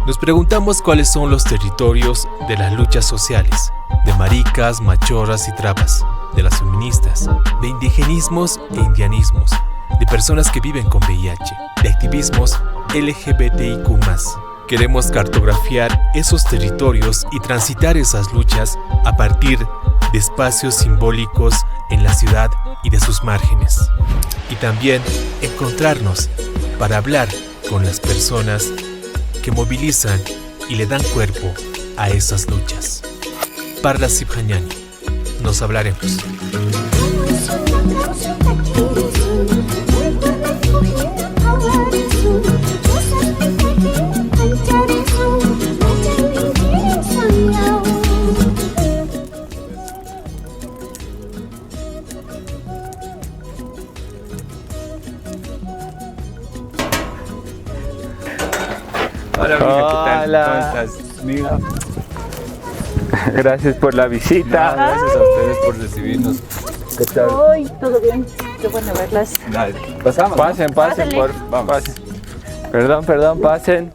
Nos preguntamos cuáles son los territorios de las luchas sociales, de maricas, machorras y trabas, de las feministas, de indigenismos e indianismos, de personas que viven con VIH, de activismos LGBTIQ+. Queremos cartografiar esos territorios y transitar esas luchas a partir de espacios simbólicos en la ciudad y de sus márgenes. Y también encontrarnos para hablar con las personas que movilizan y le dan cuerpo a esas luchas. Parla Sibhanyani. Nos hablaremos. Hola, amiga, ¿qué tal? Hola. ¿Cómo estás, amiga? Gracias por la visita. No, gracias a ustedes por recibirnos. ¿Qué tal? Ay, todo bien. Qué bueno verlas. Dale, pasamos. Pasen, Pásale. Vamos. pasen. Perdón, pasen.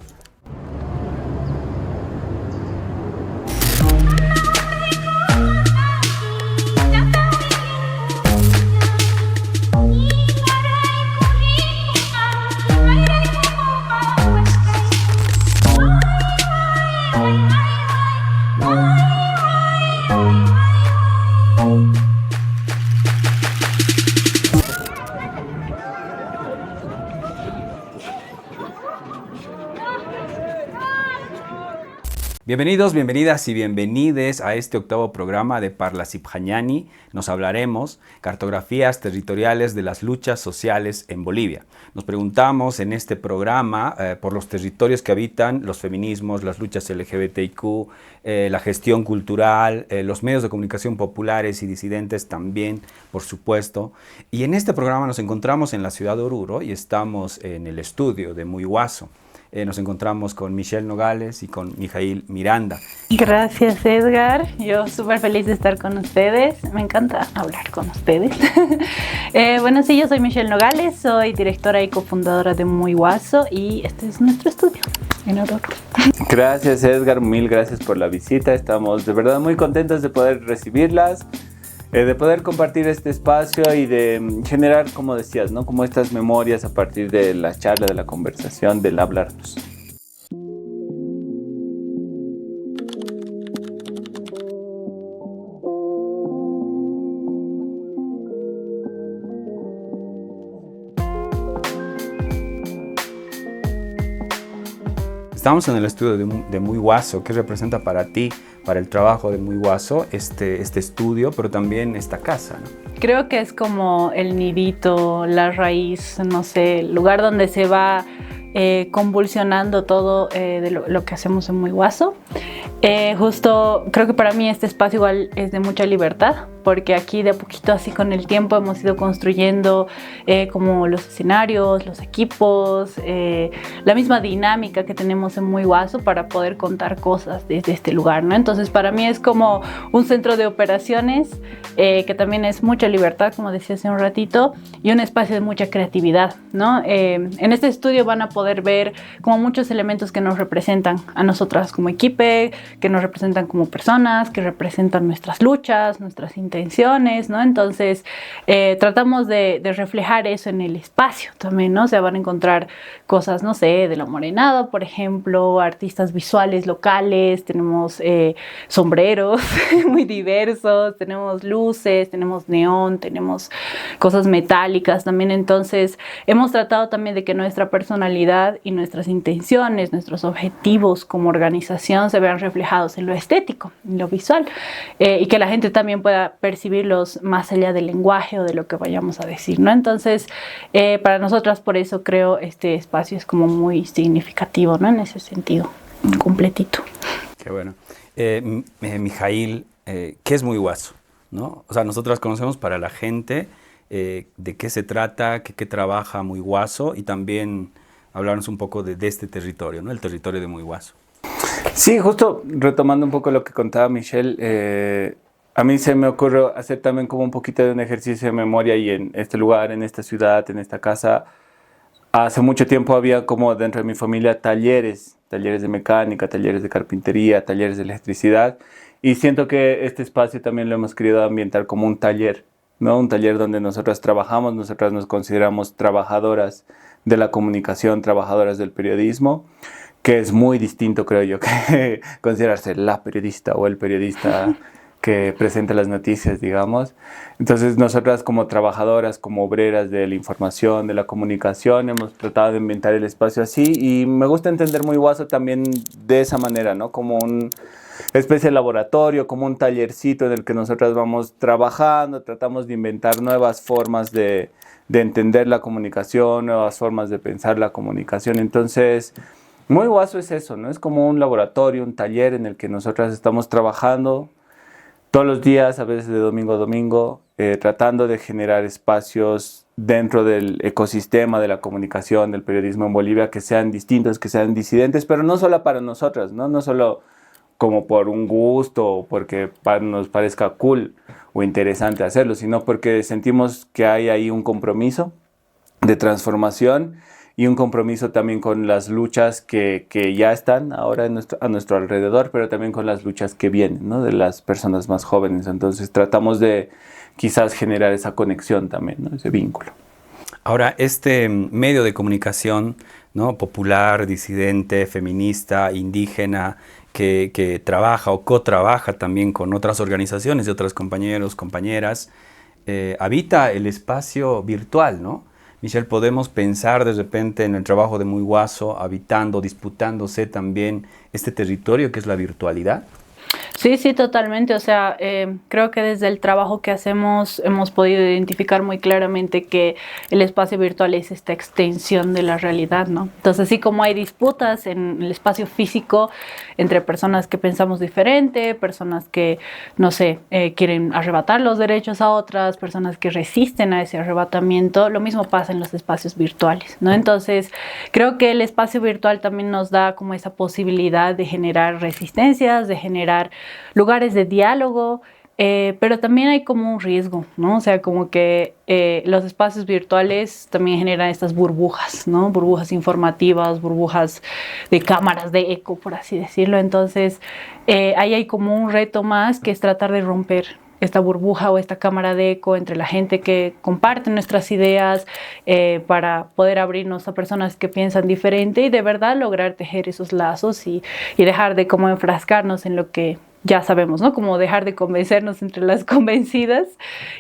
Bienvenidos, bienvenidas y bienvenides a este octavo programa de Parla Sibhanyani. Nos hablaremos cartografías territoriales de las luchas sociales en Bolivia. Nos preguntamos en este programa por los territorios que habitan los feminismos, las luchas LGBTIQ, la gestión cultural, los medios de comunicación populares y disidentes también, por supuesto. Y en este programa nos encontramos en la ciudad de Oruro y estamos en el estudio de Muy Guaso. Nos encontramos con Michelle Nogales y con Mijail Miranda. Gracias, Edgar. Yo súper feliz de estar con ustedes. Me encanta hablar con ustedes. Bueno, sí, yo soy Michelle Nogales, soy directora y cofundadora de Muy Guaso y este es nuestro estudio en Oruro. Gracias, Edgar. Mil gracias por la visita. Estamos de verdad muy contentos de poder recibirlas, de poder compartir este espacio y de generar, como decías, ¿no? Como estas memorias a partir de la charla, de la conversación, del hablarnos. Estamos en el estudio de Muy Guaso. ¿Qué representa para ti, para el trabajo de Muy Guaso, este estudio, pero también esta casa, ¿no? Creo que es como el nidito, la raíz, no sé, el lugar donde se va convulsionando todo de lo que hacemos en Muy Guaso. Justo creo que para mí este espacio igual es de mucha libertad, porque aquí de a poquito así con el tiempo hemos ido construyendo como los escenarios, los equipos, la misma dinámica que tenemos en Muy Guaso para poder contar cosas desde este lugar, ¿no? Entonces para mí es como un centro de operaciones que también es mucha libertad, como decía hace un ratito, y un espacio de mucha creatividad, ¿no? En este estudio van a poder ver como muchos elementos que nos representan a nosotras como equipo, que nos representan como personas, que representan nuestras luchas, nuestras intenciones, ¿no? Entonces tratamos de reflejar eso en el espacio también, ¿no? O sea, van a encontrar cosas, no sé, de la morenada, por ejemplo, artistas visuales locales, tenemos sombreros muy diversos, tenemos luces, tenemos neón, tenemos cosas metálicas también. Entonces hemos tratado también de que nuestra personalidad y nuestras intenciones, nuestros objetivos como organización se vean reflejados en lo estético, en lo visual, y que la gente también pueda percibirlos más allá del lenguaje o de lo que vayamos a decir, ¿no? Entonces, para nosotras, por eso creo este espacio es como muy significativo, ¿no? En ese sentido, completito. Qué bueno. Mijail, ¿qué es Muy Guaso? ¿No? O sea, nosotras conocemos para la gente de qué se trata, qué trabaja Muy Guaso y también hablarnos un poco de este territorio, ¿no? El territorio de Muy Guaso. Sí, justo retomando un poco lo que contaba Michelle, a mí se me ocurre hacer también como un poquito de un ejercicio de memoria y en este lugar, en esta ciudad, en esta casa, hace mucho tiempo había como dentro de mi familia talleres de mecánica, talleres de carpintería, talleres de electricidad, y siento que este espacio también lo hemos querido ambientar como un taller, ¿no? Un taller donde nosotras trabajamos, nosotras nos consideramos trabajadoras de la comunicación, trabajadoras del periodismo, que es muy distinto, creo yo, que considerarse la periodista o el periodista que presenta las noticias, digamos. Entonces, nosotras como trabajadoras, como obreras de la información, de la comunicación, hemos tratado de inventar el espacio así, y me gusta entender muy Guaso también de esa manera, ¿no? Como una especie de laboratorio, como un tallercito en el que nosotras vamos trabajando, tratamos de inventar nuevas formas de entender la comunicación, nuevas formas de pensar la comunicación. Entonces, muy Guaso es eso, ¿no? Es como un laboratorio, un taller en el que nosotras estamos trabajando todos los días, a veces de domingo a domingo, tratando de generar espacios dentro del ecosistema de la comunicación, del periodismo en Bolivia, que sean distintos, que sean disidentes, pero no solo para nosotras, ¿no? No solo como por un gusto o porque nos parezca cool o interesante hacerlo, sino porque sentimos que hay ahí un compromiso de transformación y un compromiso también con las luchas que ya están ahora a nuestro alrededor, pero también con las luchas que vienen, ¿no? De las personas más jóvenes. Entonces tratamos de quizás generar esa conexión también, ¿no? Ese vínculo. Ahora, este medio de comunicación, ¿no? Popular, disidente, feminista, indígena, que trabaja o cotrabaja también con otras organizaciones y otros compañeros, compañeras, habita el espacio virtual, ¿no? Michelle, podemos pensar de repente en el trabajo de Muy Guaso, habitando, disputándose también este territorio que es la virtualidad. Sí, sí, totalmente. O sea, creo que desde el trabajo que hacemos hemos podido identificar muy claramente que el espacio virtual es esta extensión de la realidad, ¿no? Entonces, así como hay disputas en el espacio físico entre personas que pensamos diferente, personas que, no sé, quieren arrebatar los derechos a otras, personas que resisten a ese arrebatamiento, lo mismo pasa en los espacios virtuales, ¿no? Entonces, creo que el espacio virtual también nos da como esa posibilidad de generar resistencias, de generar lugares de diálogo, pero también hay como un riesgo, ¿no? O sea, como que los espacios virtuales también generan estas burbujas, ¿no? Burbujas informativas, burbujas de cámaras de eco, por así decirlo. Entonces, ahí hay como un reto más que es tratar de romper esta burbuja o esta cámara de eco entre la gente que comparte nuestras ideas para poder abrirnos a personas que piensan diferente y de verdad lograr tejer esos lazos y dejar de como enfrascarnos en lo que ya sabemos, ¿no? Como dejar de convencernos entre las convencidas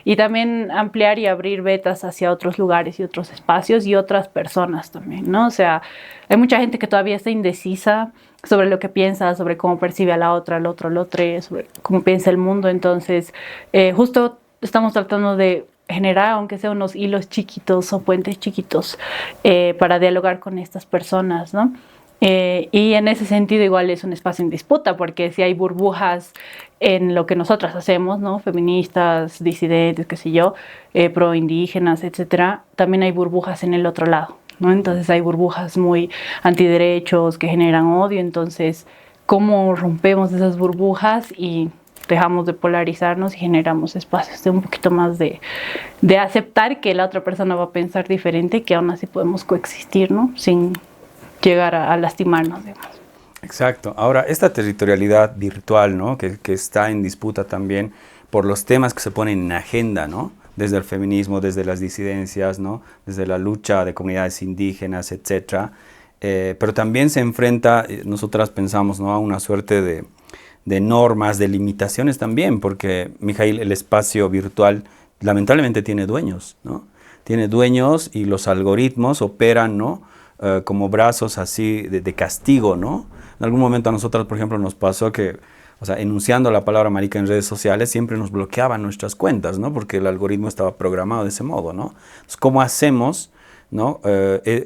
y también ampliar y abrir vetas hacia otros lugares y otros espacios y otras personas también, ¿no? O sea, hay mucha gente que todavía está indecisa sobre lo que piensa, sobre cómo percibe a la otra, al otro, al otro, sobre cómo piensa el mundo. Entonces, justo estamos tratando de generar, aunque sea unos hilos chiquitos o puentes chiquitos, para dialogar con estas personas, ¿no? Y en ese sentido igual es un espacio en disputa, porque si hay burbujas en lo que nosotras hacemos, ¿no? Feministas, disidentes, qué sé yo, pro indígenas, etcétera, también hay burbujas en el otro lado, ¿no? Entonces hay burbujas muy antiderechos que generan odio. Entonces, ¿cómo rompemos esas burbujas y dejamos de polarizarnos y generamos espacios de un poquito más de aceptar que la otra persona va a pensar diferente, que aún así podemos coexistir, ¿no? Sin llegar a lastimarnos, digamos. Exacto. Ahora, esta territorialidad virtual, ¿no? que está en disputa también por los temas que se ponen en agenda, ¿no? Desde el feminismo, desde las disidencias, ¿no? Desde la lucha de comunidades indígenas, etc. Pero también se enfrenta, nosotras pensamos, ¿no? A una suerte de normas, de limitaciones también, porque, Mijail, el espacio virtual lamentablemente tiene dueños, ¿no? Tiene dueños y los algoritmos operan, ¿no? Como brazos así de castigo, ¿no? En algún momento a nosotros, por ejemplo, nos pasó que, o sea, enunciando la palabra marica en redes sociales, siempre nos bloqueaban nuestras cuentas, ¿no? Porque el algoritmo estaba programado de ese modo, ¿no? Entonces, ¿cómo hacemos, ¿no?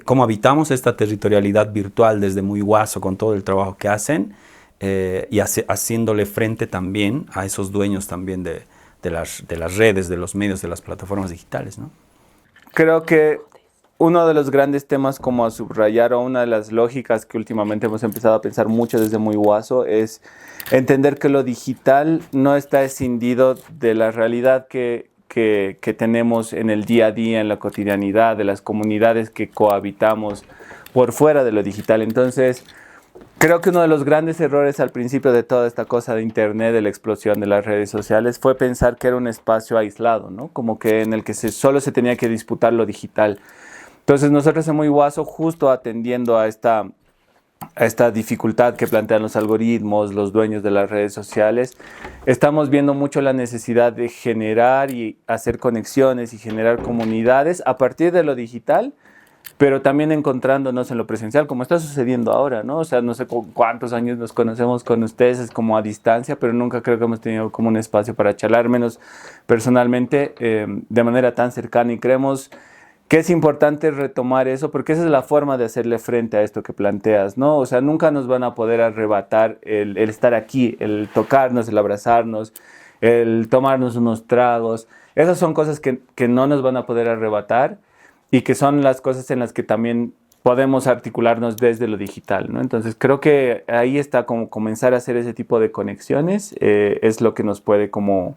¿Cómo habitamos esta territorialidad virtual desde Muy Guaso con todo el trabajo que hacen y haciéndole frente también a esos dueños también de las redes, de los medios, de las plataformas digitales, ¿no? Creo que uno de los grandes temas como a subrayar, o una de las lógicas que últimamente hemos empezado a pensar mucho desde Muy Guaso, es entender que lo digital no está escindido de la realidad que que tenemos en el día a día, en la cotidianidad, de las comunidades que cohabitamos por fuera de lo digital. Entonces, creo que uno de los grandes errores al principio de toda esta cosa de Internet, de la explosión de las redes sociales, fue pensar que era un espacio aislado, ¿no? Como que en el que solo se tenía que disputar lo digital. Entonces, nosotros en Muy Guaso, justo atendiendo a esta dificultad que plantean los algoritmos, los dueños de las redes sociales, estamos viendo mucho la necesidad de generar y hacer conexiones y generar comunidades a partir de lo digital, pero también encontrándonos en lo presencial, como está sucediendo ahora, ¿no? O sea, no sé cuántos años nos conocemos con ustedes, es como a distancia, pero nunca creo que hemos tenido como un espacio para charlar, menos personalmente, de manera tan cercana, y creemos que es importante retomar eso, porque esa es la forma de hacerle frente a esto que planteas, ¿no? O sea, nunca nos van a poder arrebatar el estar aquí, el tocarnos, el abrazarnos, el tomarnos unos tragos. Esas son cosas que no nos van a poder arrebatar y que son las cosas en las que también podemos articularnos desde lo digital, ¿no? Entonces, creo que ahí está como comenzar a hacer ese tipo de conexiones, es lo que nos puede como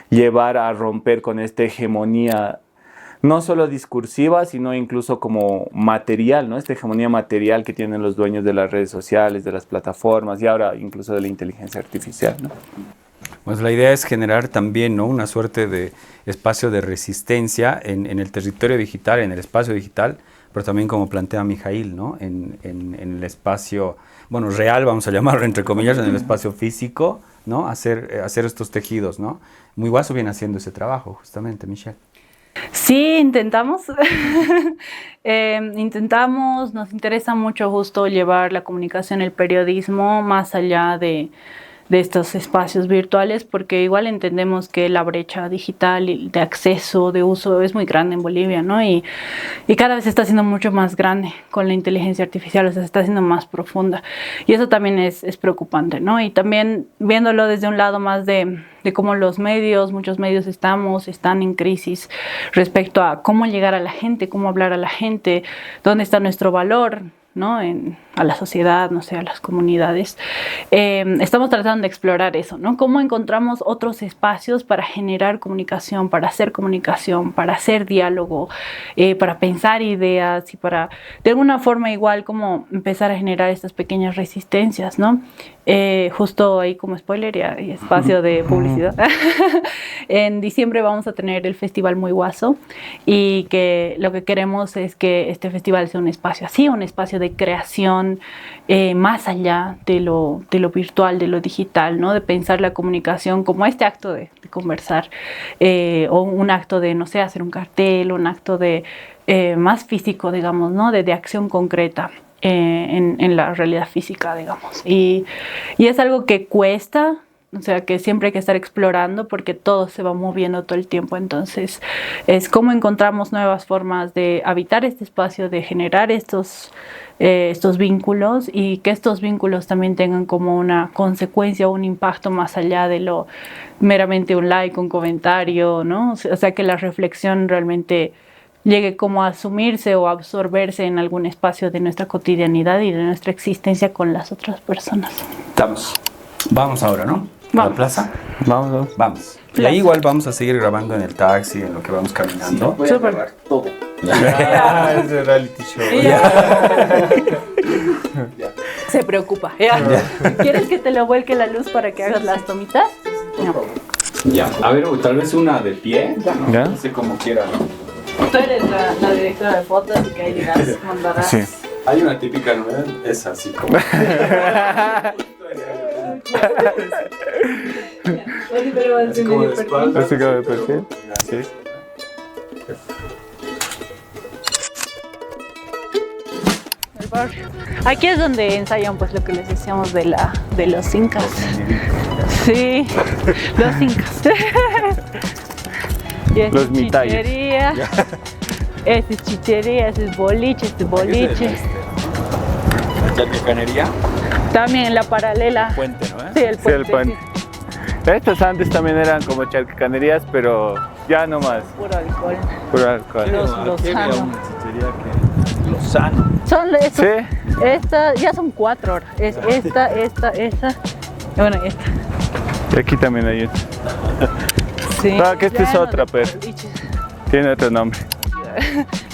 llevar a romper con esta hegemonía no solo discursiva, sino incluso como material, ¿no? Esta hegemonía material que tienen los dueños de las redes sociales, de las plataformas y ahora incluso de la inteligencia artificial, ¿no? Pues la idea es generar también, ¿no?, una suerte de espacio de resistencia en el territorio digital, en el espacio digital, pero también como plantea Mijaíl, ¿no?, en el espacio, bueno, real, vamos a llamarlo entre comillas, en el espacio físico, ¿no?, hacer estos tejidos, ¿no? Muy Guaso viene haciendo ese trabajo, justamente, Michelle. Sí, intentamos. Nos interesa mucho justo llevar la comunicación, el periodismo más allá de estos espacios virtuales, porque igual entendemos que la brecha digital y de acceso, de uso, es muy grande en Bolivia, ¿no? Y cada vez se está haciendo mucho más grande con la inteligencia artificial, o sea, se está haciendo más profunda. Y eso también es preocupante, ¿no? Y también viéndolo desde un lado más de cómo muchos medios están en crisis respecto a cómo llegar a la gente, cómo hablar a la gente, dónde está nuestro valor, ¿no? A la sociedad, no sé, a las comunidades. Estamos tratando de explorar eso, ¿no? Cómo encontramos otros espacios para generar comunicación, para hacer diálogo, para pensar ideas y para, de alguna forma igual, como empezar a generar estas pequeñas resistencias, ¿no? Justo ahí como spoiler y espacio de publicidad. En diciembre vamos a tener el Festival Muy Guaso y que lo que queremos es que este festival sea un espacio así, un espacio de creación más allá de lo virtual, de lo digital, ¿no? De pensar la comunicación como este acto de conversar o un acto de, no sé, hacer un cartel, un acto de más físico, digamos, ¿no? De acción concreta. En la realidad física, digamos. Y es algo que cuesta, o sea, que siempre hay que estar explorando porque todo se va moviendo todo el tiempo. Entonces, es cómo encontramos nuevas formas de habitar este espacio, de generar estos vínculos y que estos vínculos también tengan como una consecuencia o un impacto más allá de lo meramente un like, un comentario, ¿no? O sea, que la reflexión realmente llegue como a asumirse o a absorberse en algún espacio de nuestra cotidianidad y de nuestra existencia con las otras personas. Vamos ahora, ¿no? ¿A la plaza? Vamos. Y ahí igual vamos a seguir grabando en el taxi, en lo que vamos caminando. Voy a grabar todo. Ese reality show. Se preocupa. ¿Quieres que te lo vuelque la luz para que hagas las tomitas? No. Ya, a ver, tal vez una de pie. ¿Ya? No sé cómo quiera, ¿no? Tú eres la directora de fotos y que ahí dirás, mandarás. Sí. Hay una típica novela, es así como. Es como de espalda. ¿Así como de perfil? Sí. El barrio. Aquí es donde ensayan pues lo que les decíamos de los incas. Sí, los incas. Y esta Los es mitayes. chichería. Este es chichería, este es boliche, este es boliche. La chalcacanería. También la paralela. Puente, ¿no? Sí, el Sí, puente. el puente. Estas antes también eran como chalcacanerías, pero ya no más. Puro alcohol. Puro alcohol. Aquí había Lozano. una chichería que Lozano. Son estos, Sí. estas, ya son 4 ahora. Es esta. Y bueno, esta. Y aquí también hay. Sí. Claro que esta es Ya, otra, no, pero tiene otro nombre.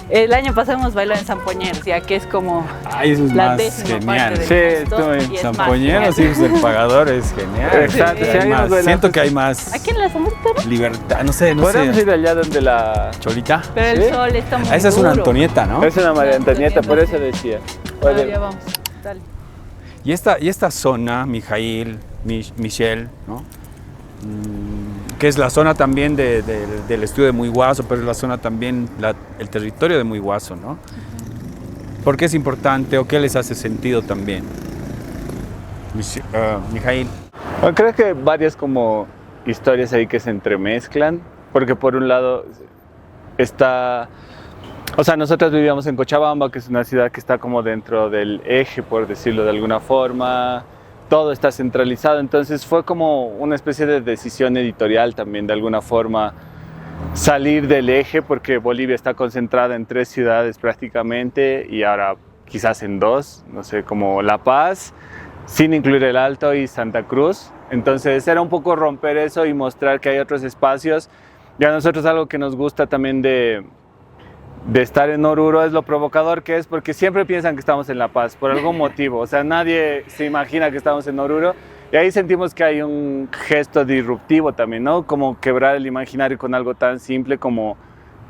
El año pasado hemos bailado en Zampoñeros, ya que es como Ay, eso es la más décima genial. parte Sí, del costo, estoy y es más Zampoñeros, genial. hijos del pagador, es genial. Exacto, Sí, sí, hay hay más. unos buenos. Siento que hay más ¿Aquí en la Zamora? libertad, no sé. Podríamos ir allá donde la... Cholita. Pero ¿Sí? el sol está muy Esa es una duro. Antonieta, ¿no? Es una María Antonieta, por eso Sí. decía. Ah, Oye, ya vamos, dale. Y esta zona, Mijail, Michelle, ¿no? Que es la zona también del estudio de Muiguazo, pero es la zona también, el territorio de Muiguazo, ¿no? ¿Por qué es importante o qué les hace sentido también? Mijail. bueno, creo que varias como historias ahí que se entremezclan, porque por un lado está... O sea, nosotros vivíamos en Cochabamba, que es una ciudad que está como dentro del eje, por decirlo de alguna forma. Todo está centralizado, entonces fue como una especie de decisión editorial también, de alguna forma, salir del eje, porque Bolivia está concentrada en 3 ciudades prácticamente, y ahora quizás en 2, no sé, como La Paz, sin incluir el Alto y Santa Cruz. Entonces era un poco romper eso y mostrar que hay otros espacios. Y a nosotros algo que nos gusta también de estar en Oruro es lo provocador que es, porque siempre piensan que estamos en La Paz por algún motivo, o sea, nadie se imagina que estamos en Oruro, y ahí sentimos que hay un gesto disruptivo también, ¿no? Como quebrar el imaginario con algo tan simple como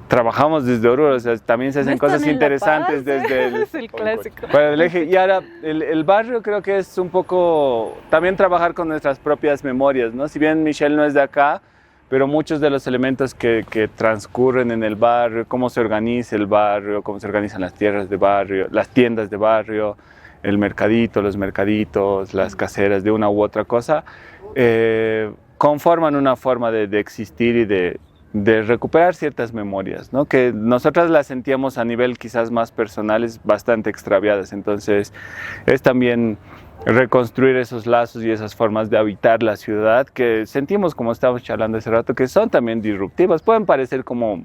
trabajamos desde Oruro, o sea, también se hacen ¿No están cosas en La interesantes Paz? desde el, Es el clásico. fuera del eje. Y ahora el barrio creo que es un poco también trabajar con nuestras propias memorias, ¿no? Si bien Michelle no es de acá, pero muchos de los elementos que transcurren en el barrio, cómo se organiza el barrio, cómo se organizan las tierras de barrio, las tiendas de barrio, el mercadito, los mercaditos, las caseras de una u otra cosa, conforman una forma de existir y de recuperar ciertas memorias, ¿no? Que nosotras las sentíamos a nivel quizás más personales bastante extraviadas. Entonces es también reconstruir esos lazos y esas formas de habitar la ciudad que sentimos, como estábamos charlando hace rato, que son también disruptivas. Pueden parecer como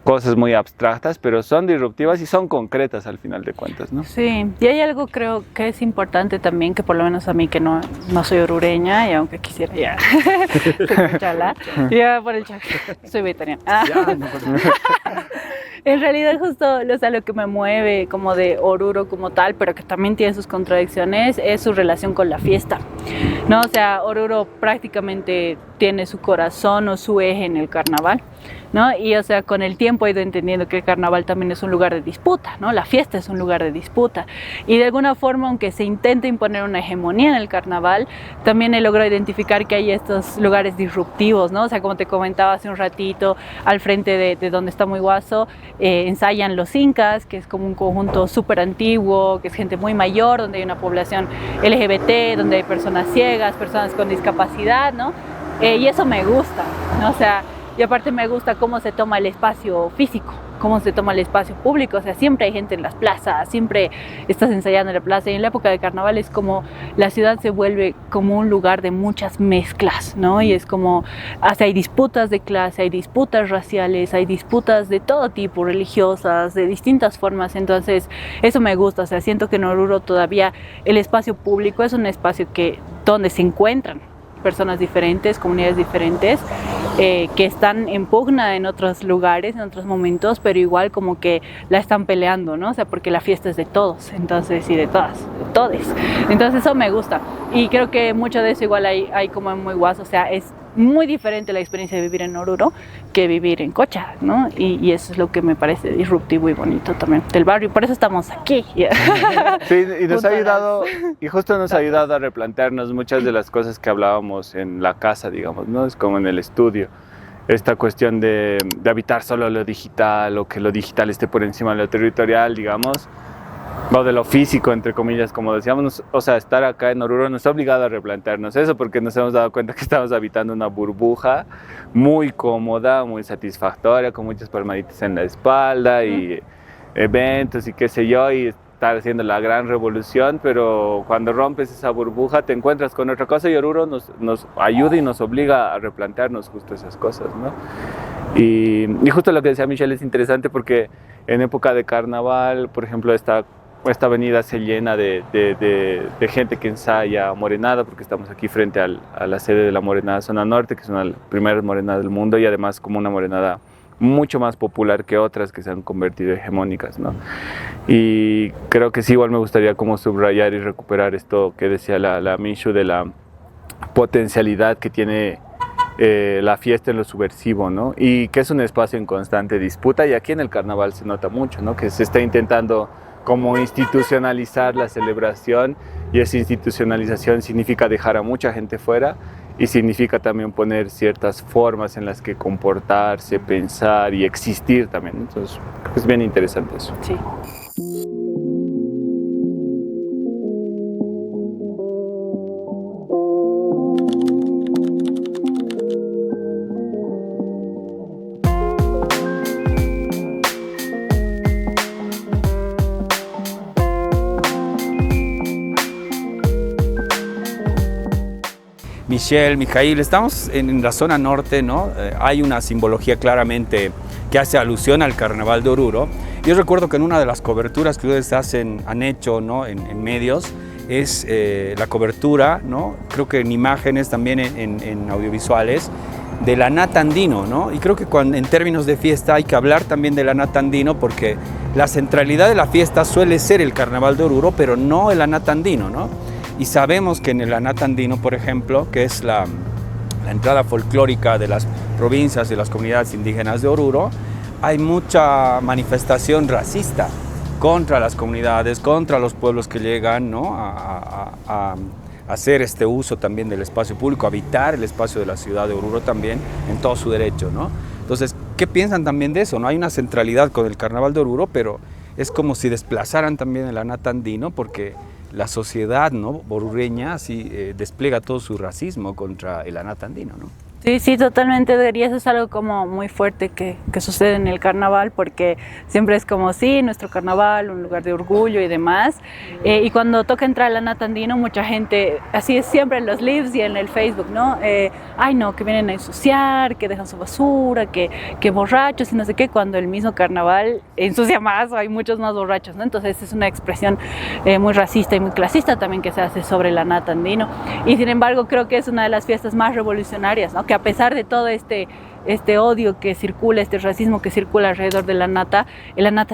cosas muy abstractas, pero son disruptivas y son concretas al final de cuentas, ¿no? Sí, y hay algo creo que es importante también, que por lo menos a mí que no soy orureña, y aunque quisiera ya, chala, ya por el chat, soy vegetariana. En realidad justo lo que me mueve como de Oruro como tal, pero que también tiene sus contradicciones, es su relación con la fiesta, ¿no? O sea, Oruro prácticamente tiene su corazón o su eje en el carnaval, ¿no? Y o sea, con el tiempo he ido entendiendo que el carnaval también es un lugar de disputa, ¿no? La fiesta es un lugar de disputa. Y de alguna forma, aunque se intenta imponer una hegemonía en el carnaval, también he logrado identificar que hay estos lugares disruptivos, ¿no? O sea, como te comentaba hace un ratito, al frente de donde está Muiguazo, ensayan los Incas, que es como un conjunto súper antiguo, que es gente muy mayor, donde hay una población LGBT, donde hay personas ciegas, personas con discapacidad, ¿no? Y eso me gusta, ¿no? O sea, y aparte me gusta cómo se toma el espacio físico, cómo se toma el espacio público. O sea, siempre hay gente en las plazas, siempre estás ensayando en la plaza, y en la época de carnaval es como la ciudad se vuelve como un lugar de muchas mezclas, ¿no? Y es como, hasta hay disputas de clase, hay disputas raciales, hay disputas de todo tipo, religiosas, de distintas formas. Entonces eso me gusta. O sea, siento que en Oruro todavía el espacio público es un espacio donde se encuentran personas diferentes, comunidades diferentes, que están en pugna en otros lugares, en otros momentos, pero igual como que la están peleando, ¿no? O sea, porque la fiesta es de todos, entonces, y de todas, de todes. Entonces eso me gusta. Y creo que mucho de eso igual hay como en Muiguazo. O sea, es muy diferente la experiencia de vivir en Oruro que vivir en Cocha, ¿no? Y eso es lo que me parece disruptivo y bonito también del barrio. Por eso estamos aquí. Sí, y nos ha ayudado, y justo nos ha ayudado a replantearnos muchas de las cosas que hablábamos en la casa, digamos, ¿no? Es como en el estudio. Esta cuestión de habitar solo lo digital, o que lo digital esté por encima de lo territorial, digamos, o de lo físico, entre comillas, como decíamos. O sea, estar acá en Oruro nos ha obligado a replantearnos eso, porque nos hemos dado cuenta que estamos habitando una burbuja muy cómoda, muy satisfactoria, con muchas palmaditas en la espalda y eventos y qué sé yo, y estar haciendo la gran revolución, pero cuando rompes esa burbuja te encuentras con otra cosa, y Oruro nos ayuda y nos obliga a replantearnos justo esas cosas, ¿no? Y justo lo que decía Michelle es interesante, porque en época de carnaval, por ejemplo, esta esta avenida se llena de gente que ensaya morenada, porque estamos aquí frente a la sede de la Morenada Zona Norte, que es una de las primeras morenadas del mundo y además como una morenada mucho más popular que otras que se han convertido hegemónicas, ¿no? Y creo que sí, igual me gustaría como subrayar y recuperar esto que decía la Mishu de la potencialidad que tiene la fiesta en lo subversivo, ¿no? Y que es un espacio en constante disputa, y aquí en el carnaval se nota mucho, ¿no? Que se está intentando como institucionalizar la celebración, y esa institucionalización significa dejar a mucha gente fuera y significa también poner ciertas formas en las que comportarse, pensar y existir también. Entonces, es bien interesante eso. Sí. Michelle, Mijail, estamos en la zona norte, ¿no? Hay una simbología claramente que hace alusión al Carnaval de Oruro. Yo recuerdo que en una de las coberturas que ustedes han hecho, ¿no? en medios, es la cobertura, ¿no? Creo que en imágenes, también en audiovisuales, de la nata andino, ¿no? Y creo que en términos de fiesta hay que hablar también de la nata andino, porque la centralidad de la fiesta suele ser el Carnaval de Oruro, pero no el nata andino, ¿no? Y sabemos que en el Anat andino, por ejemplo, que es la entrada folclórica de las provincias y las comunidades indígenas de Oruro, hay mucha manifestación racista contra las comunidades, contra los pueblos que llegan, ¿no? a hacer este uso también del espacio público, a habitar el espacio de la ciudad de Oruro también en todo su derecho, ¿no? Entonces, ¿qué piensan también de eso? ¿No? Hay una centralidad con el Carnaval de Oruro, pero es como si desplazaran también el Anat andino, porque la sociedad, ¿no? Orureña así despliega todo su racismo contra el Anat andino, ¿no? Sí, sí, totalmente, y eso es algo como muy fuerte que sucede en el carnaval, porque siempre es como, sí, nuestro carnaval, un lugar de orgullo y demás, y cuando toca entrar al Anat andino, mucha gente, así es siempre en los lives y en el Facebook, ¿no? Ay no, que vienen a ensuciar, que dejan su basura, que borrachos y no sé qué, cuando el mismo carnaval ensucia más, o hay muchos más borrachos, ¿no? Entonces es una expresión muy racista y muy clasista también que se hace sobre el Anat andino, y sin embargo creo que es una de las fiestas más revolucionarias, ¿no? Que a pesar de todo este odio que circula, este racismo que circula alrededor de la nata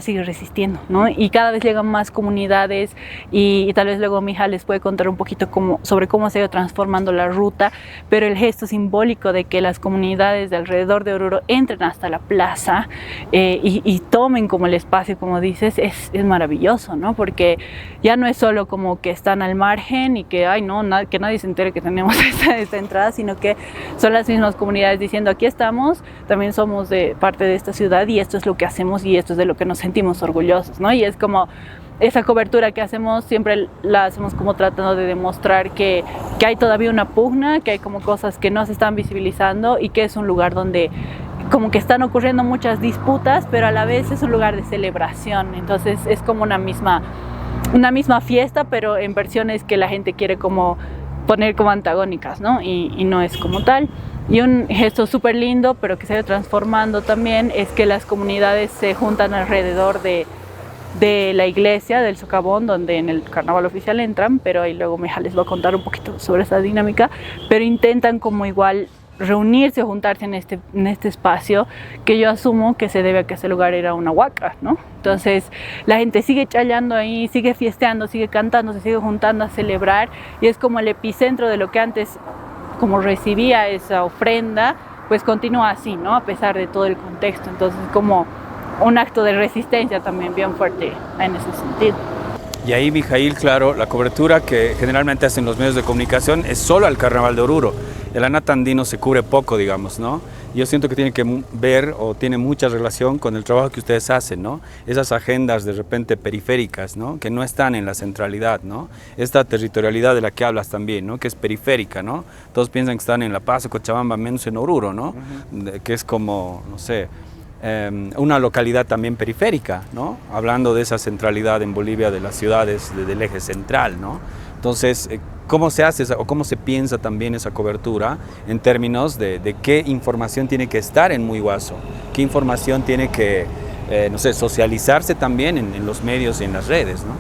sigue resistiendo, ¿no? Y cada vez llegan más comunidades, y tal vez luego Mija les puede contar un poquito sobre cómo se ha ido transformando la ruta, pero el gesto simbólico de que las comunidades de alrededor de Oruro entren hasta la plaza y tomen como el espacio, como dices, es maravilloso, ¿no? Porque ya no es solo como que están al margen y que, ay, no, que nadie se entere que tenemos esta entrada, sino que son las mismas comunidades diciendo, aquí estamos, también somos parte de esta ciudad y esto es lo que hacemos y esto es de lo que nos sentimos orgullosos, ¿no? Y es como esa cobertura que hacemos, siempre la hacemos como tratando de demostrar que hay todavía una pugna, que hay como cosas que no se están visibilizando y que es un lugar donde como que están ocurriendo muchas disputas, pero a la vez es un lugar de celebración. Entonces es como una misma fiesta, pero en versiones que la gente quiere como poner como antagónicas, ¿no? Y no es como tal. Y un gesto súper lindo, pero que se ha ido transformando también, es que las comunidades se juntan alrededor de la iglesia, del socavón, donde en el carnaval oficial entran, pero ahí luego Mija les va a contar un poquito sobre esa dinámica, pero intentan como igual reunirse o juntarse en este espacio, que yo asumo que se debe a que ese lugar era una huaca, ¿no? Entonces la gente sigue chayando ahí, sigue fiesteando, sigue cantando, se sigue juntando a celebrar, y es como el epicentro de lo que antes como recibía esa ofrenda, pues continúa así, ¿no? A pesar de todo el contexto. Entonces como un acto de resistencia también bien fuerte en ese sentido. Y ahí, Mijail, claro, la cobertura que generalmente hacen los medios de comunicación es solo al Carnaval de Oruro. El Anat andino se cubre poco, digamos, ¿no? Yo siento que tiene que ver o tiene mucha relación con el trabajo que ustedes hacen, ¿no? Esas agendas de repente periféricas, ¿no? Que no están en la centralidad, ¿no? Esta territorialidad de la que hablas también, ¿no? Que es periférica, ¿no? Todos piensan que están en La Paz o Cochabamba, menos en Oruro, ¿no? Que es como, no sé, una localidad también periférica, ¿no? Hablando de esa centralidad en Bolivia de las ciudades del eje central, ¿no? Entonces, ¿cómo se hace o cómo se piensa también esa cobertura en términos de qué información tiene que estar en Muiguazo? ¿Qué información tiene que, no sé, socializarse también en los medios y en las redes, ¿no?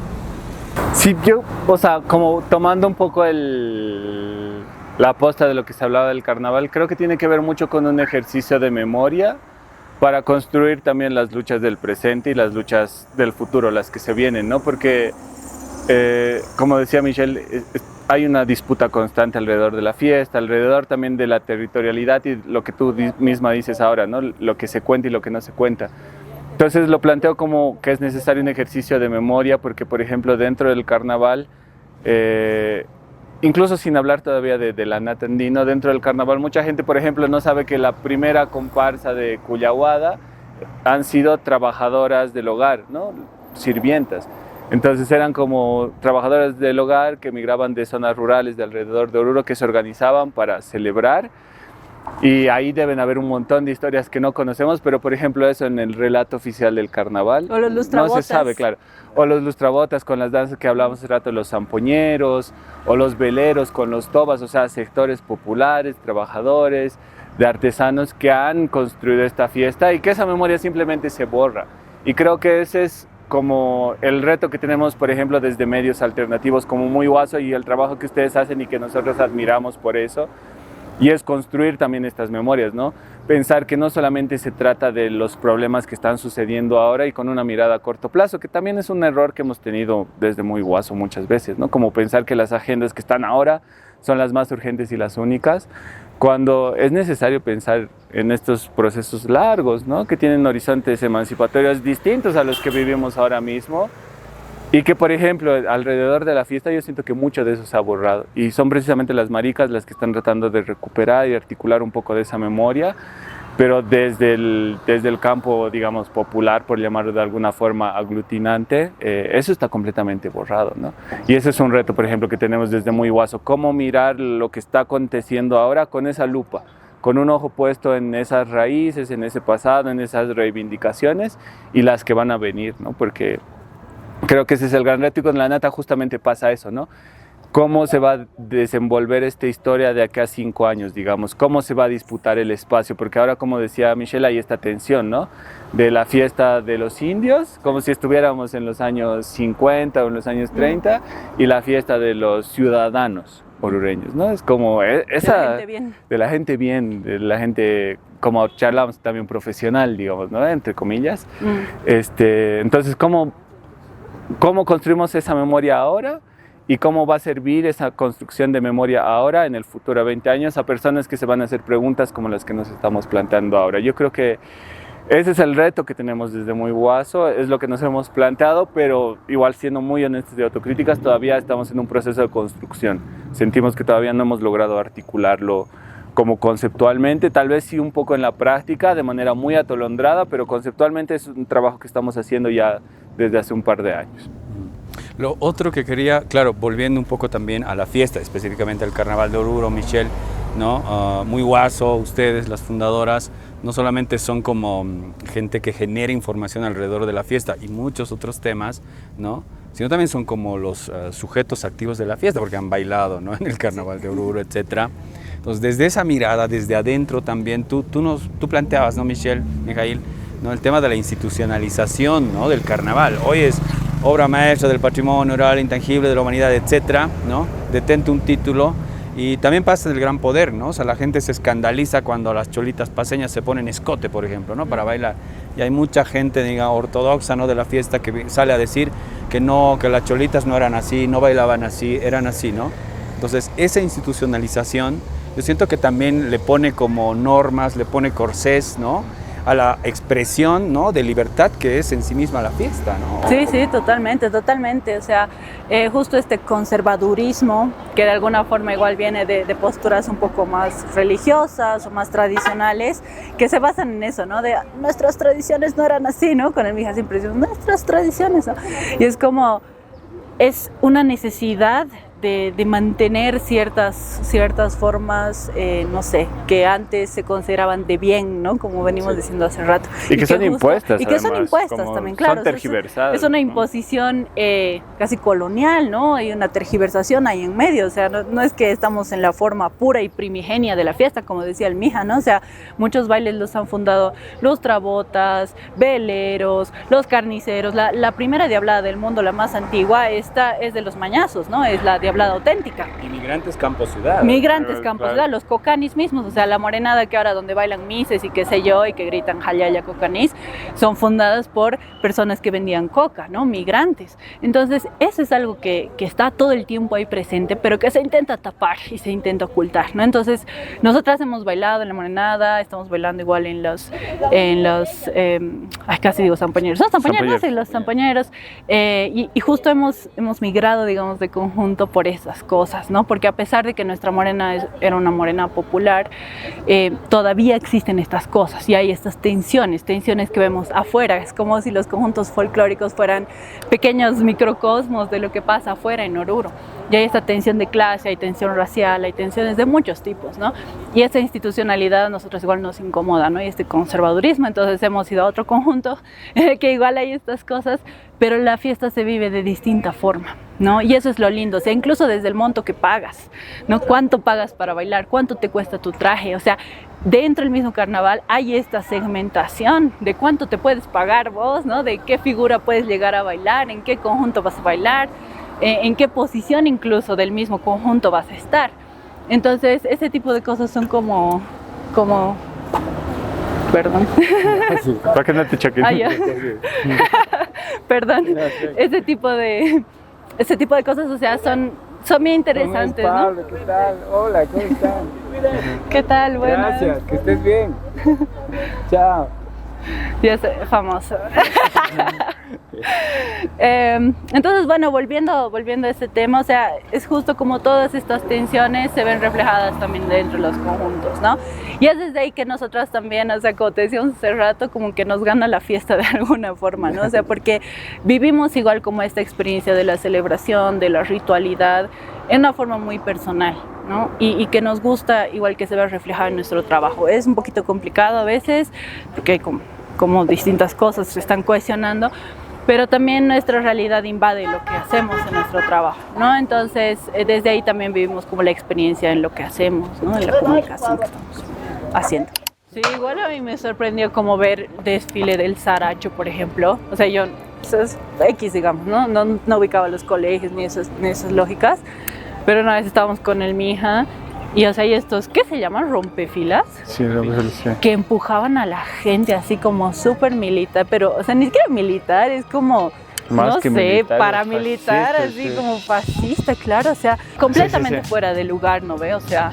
Sí, yo, o sea, como tomando un poco la aposta de lo que se hablaba del carnaval, creo que tiene que ver mucho con un ejercicio de memoria para construir también las luchas del presente y las luchas del futuro, las que se vienen, ¿no? Porque, como decía Michelle, hay una disputa constante alrededor de la fiesta, alrededor también de la territorialidad y lo que tú misma dices ahora, ¿no? Lo que se cuenta y lo que no se cuenta. Entonces lo planteo como que es necesario un ejercicio de memoria porque, por ejemplo, dentro del carnaval, incluso sin hablar todavía de la nata andino, dentro del carnaval mucha gente, por ejemplo, no sabe que la primera comparsa de Cuyahuada han sido trabajadoras del hogar, ¿no? Sirvientas. Entonces eran como trabajadoras del hogar que migraban de zonas rurales de alrededor de Oruro que se organizaban para celebrar. Y ahí deben haber un montón de historias que no conocemos, pero por ejemplo eso en el relato oficial del carnaval o los lustrabotas. No se sabe, claro. O los lustrabotas con las danzas que hablábamos hace rato, los zampoñeros, o los veleros con los tobas, o sea, sectores populares, trabajadores, de artesanos que han construido esta fiesta y que esa memoria simplemente se borra. Y creo que ese es como el reto que tenemos, por ejemplo, desde medios alternativos como Muy Guaso y el trabajo que ustedes hacen y que nosotros admiramos por eso. Y es construir también estas memorias, ¿no? Pensar que no solamente se trata de los problemas que están sucediendo ahora y con una mirada a corto plazo, que también es un error que hemos tenido desde Muy Guaso muchas veces, ¿no? Como pensar que las agendas que están ahora son las más urgentes y las únicas, cuando es necesario pensar en estos procesos largos, ¿no? Que tienen horizontes emancipatorios distintos a los que vivimos ahora mismo. Y que, por ejemplo, alrededor de la fiesta yo siento que mucho de eso se ha borrado. Y son precisamente las maricas las que están tratando de recuperar y articular un poco de esa memoria, pero desde el campo, digamos, popular, por llamarlo de alguna forma aglutinante, eso está completamente borrado, ¿no? Y ese es un reto, por ejemplo, que tenemos desde Muy Guaso. Cómo mirar lo que está aconteciendo ahora con esa lupa, con un ojo puesto en esas raíces, en ese pasado, en esas reivindicaciones y las que van a venir, ¿no? Porque creo que ese es el gran reto y con la nata justamente pasa eso, ¿no? ¿Cómo se va a desenvolver esta historia de acá a 5 años, digamos? ¿Cómo se va a disputar el espacio? Porque ahora, como decía Michelle, hay esta tensión, ¿no? De la fiesta de los indios, como si estuviéramos en los años 50 o en los años 30, y la fiesta de los ciudadanos orureños, ¿no? Es como esa... De la gente bien, de la gente, como charlamos también profesional, digamos, ¿no? Entre comillas. Entonces, ¿cómo construimos esa memoria ahora y cómo va a servir esa construcción de memoria ahora en el futuro a 20 años a personas que se van a hacer preguntas como las que nos estamos planteando ahora? Yo creo que ese es el reto que tenemos desde Muy Guaso, es lo que nos hemos planteado, pero igual siendo muy honestos y autocríticas, todavía estamos en un proceso de construcción. Sentimos que todavía no hemos logrado articularlo como conceptualmente, tal vez sí un poco en la práctica, de manera muy atolondrada, pero conceptualmente es un trabajo que estamos haciendo ya desde hace un par de años. Lo otro que quería, claro, volviendo un poco también a la fiesta, específicamente al Carnaval de Oruro, Michelle, ¿no? Muy Guaso, ustedes, las fundadoras, no solamente son como gente que genera información alrededor de la fiesta y muchos otros temas, ¿no? Sino también son como los sujetos activos de la fiesta, porque han bailado, ¿no? En el Carnaval de Oruro, etc. Entonces, desde esa mirada, desde adentro también, tú planteabas, ¿no, Michelle, Mijail, ¿no? El tema de la institucionalización, ¿no? Del carnaval. Hoy es obra maestra del patrimonio oral intangible de la humanidad, etcétera, ¿no? Detente un título. Y también pasa el gran poder, ¿no? O sea, la gente se escandaliza cuando las cholitas paseñas se ponen escote, por ejemplo, ¿no? Para bailar. Y hay mucha gente, digamos, ortodoxa, ¿no? De la fiesta que sale a decir que no, que las cholitas no eran así, no bailaban así, eran así, ¿no? Entonces, esa institucionalización, yo siento que también le pone como normas, le pone corsés, ¿no? A la expresión, ¿no? De libertad que es en sí misma la fiesta, ¿no? Sí, sí, totalmente, totalmente. O sea, justo este conservadurismo que de alguna forma igual viene de posturas un poco más religiosas o más tradicionales, que se basan en eso, ¿no? De nuestras tradiciones no eran así, ¿no? Con el Mija siempre decimos, nuestras tradiciones, ¿no? Y es como, es una necesidad de mantener ciertas formas, no sé, que antes se consideraban de bien, ¿no? Como venimos diciendo hace rato. Y que son impuestas. Y que son impuestas también, claro. Son tergiversadas. Es una imposición casi colonial, ¿no? Hay una tergiversación ahí en medio, o sea, no es que estamos en la forma pura y primigenia de la fiesta, como decía el Mija, ¿no? O sea, muchos bailes los han fundado los trabotas, veleros, los carniceros. La primera diablada del mundo, la más antigua, esta es de los mañazos, ¿no? Es la diablada auténtica. Inmigrantes campo-ciudad. Migrantes campo-ciudad, los cocanis mismos, o sea, la morenada que ahora donde bailan mises y qué sé yo, y que gritan jayaya cocanis, son fundadas por personas que vendían coca, ¿no? Migrantes. Entonces, eso es algo que está todo el tiempo ahí presente, pero que se intenta tapar y se intenta ocultar, ¿no? Entonces, nosotras hemos bailado en la morenada, estamos bailando igual en los casi digo zampañeros, son zampañeros, sí, los zampañeros, y justo hemos migrado, digamos, de conjunto por esas cosas, ¿no? Porque a pesar de que nuestra morena era una morena popular, todavía existen estas cosas y hay estas tensiones que vemos afuera. Es como si los conjuntos folclóricos fueran pequeños microcosmos de lo que pasa afuera en Oruro. Y hay esta tensión de clase, hay tensión racial, hay tensiones de muchos tipos, ¿no? Y esta institucionalidad a nosotros igual nos incomoda, ¿no? Y este conservadurismo, entonces hemos ido a otro conjunto que igual hay estas cosas, pero la fiesta se vive de distinta forma, ¿no? Y eso es lo lindo, o sea, incluso desde el monto que pagas, ¿no? ¿Cuánto pagas para bailar? ¿Cuánto te cuesta tu traje? O sea, dentro del mismo carnaval hay esta segmentación de cuánto te puedes pagar vos, ¿no? De qué figura puedes llegar a bailar, en qué conjunto vas a bailar, en qué posición incluso del mismo conjunto vas a estar. Entonces, ese tipo de cosas son como perdón. Para que no te choques. Ah, ya. Perdón. Ese tipo de cosas, o sea, son bien interesantes, ¿no? Pablo, ¿qué tal? Hola, ¿cómo están? ¿Qué tal? Bueno. Gracias, que estés bien. Chao. Ya soy famoso. Entonces, bueno, volviendo a este tema, o sea, es justo como todas estas tensiones se ven reflejadas también dentro de los conjuntos, ¿no? Y es desde ahí que nosotras también, o sea, como te decíamos hace rato, como que nos gana la fiesta de alguna forma, ¿no? O sea, porque vivimos igual como esta experiencia de la celebración, de la ritualidad, en una forma muy personal, ¿no? Y que nos gusta igual que se ve reflejado en nuestro trabajo. Es un poquito complicado a veces, porque hay como distintas cosas se están cohesionando, pero también nuestra realidad invade lo que hacemos en nuestro trabajo, ¿no? Entonces, desde ahí también vivimos como la experiencia en lo que hacemos, ¿no? En la comunicación que estamos haciendo. Sí, igual a mí me sorprendió como ver desfile del Saracho, por ejemplo. O sea, yo, es X, digamos, ¿no? No ubicaba los colegios ni esas lógicas, pero una vez estábamos con el Mija y, o sea, hay estos, ¿qué se llaman? ¿Rompefilas? Sí, rompefilas. Que empujaban a la gente así como súper militar, pero, o sea, ni siquiera militar, es como, más no que sé, militar, paramilitar, fascista, así sí. como fascista, claro, o sea, completamente Sí. fuera de lugar, ¿no ve? O sea,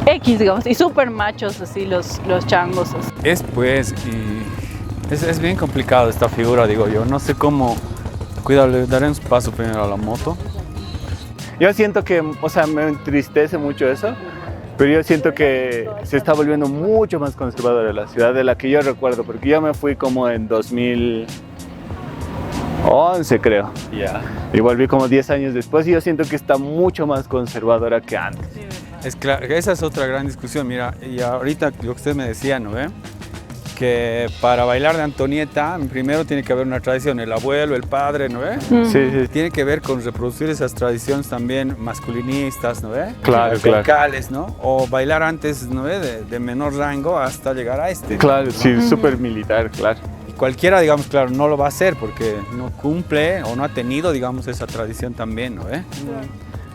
X, digamos, y súper machos así los changos. Así. Es bien complicado esta figura, digo yo. No sé cómo. Cuidado, le daré un paso primero a la moto. Yo siento que, o sea, me entristece mucho eso, pero yo siento que se está volviendo mucho más conservadora la ciudad de la que yo recuerdo, porque yo me fui como en 2011, creo. Ya. Y volví como 10 años después y yo siento que está mucho más conservadora que antes. Es claro, esa es otra gran discusión. Mira, y ahorita lo que usted me decía, ¿no ve? Que para bailar de Antonieta, primero tiene que haber una tradición, el abuelo, el padre, ¿no ve? Sí. Tiene que ver con reproducir esas tradiciones también masculinistas, ¿no ve? Claro, claro. Locales, ¿no? O bailar antes, ¿no ve? De menor rango hasta llegar a este. Claro, ¿no? sí, súper militar, claro. Y cualquiera, digamos, claro, no lo va a hacer porque no cumple o no ha tenido, digamos, esa tradición también, ¿no ve?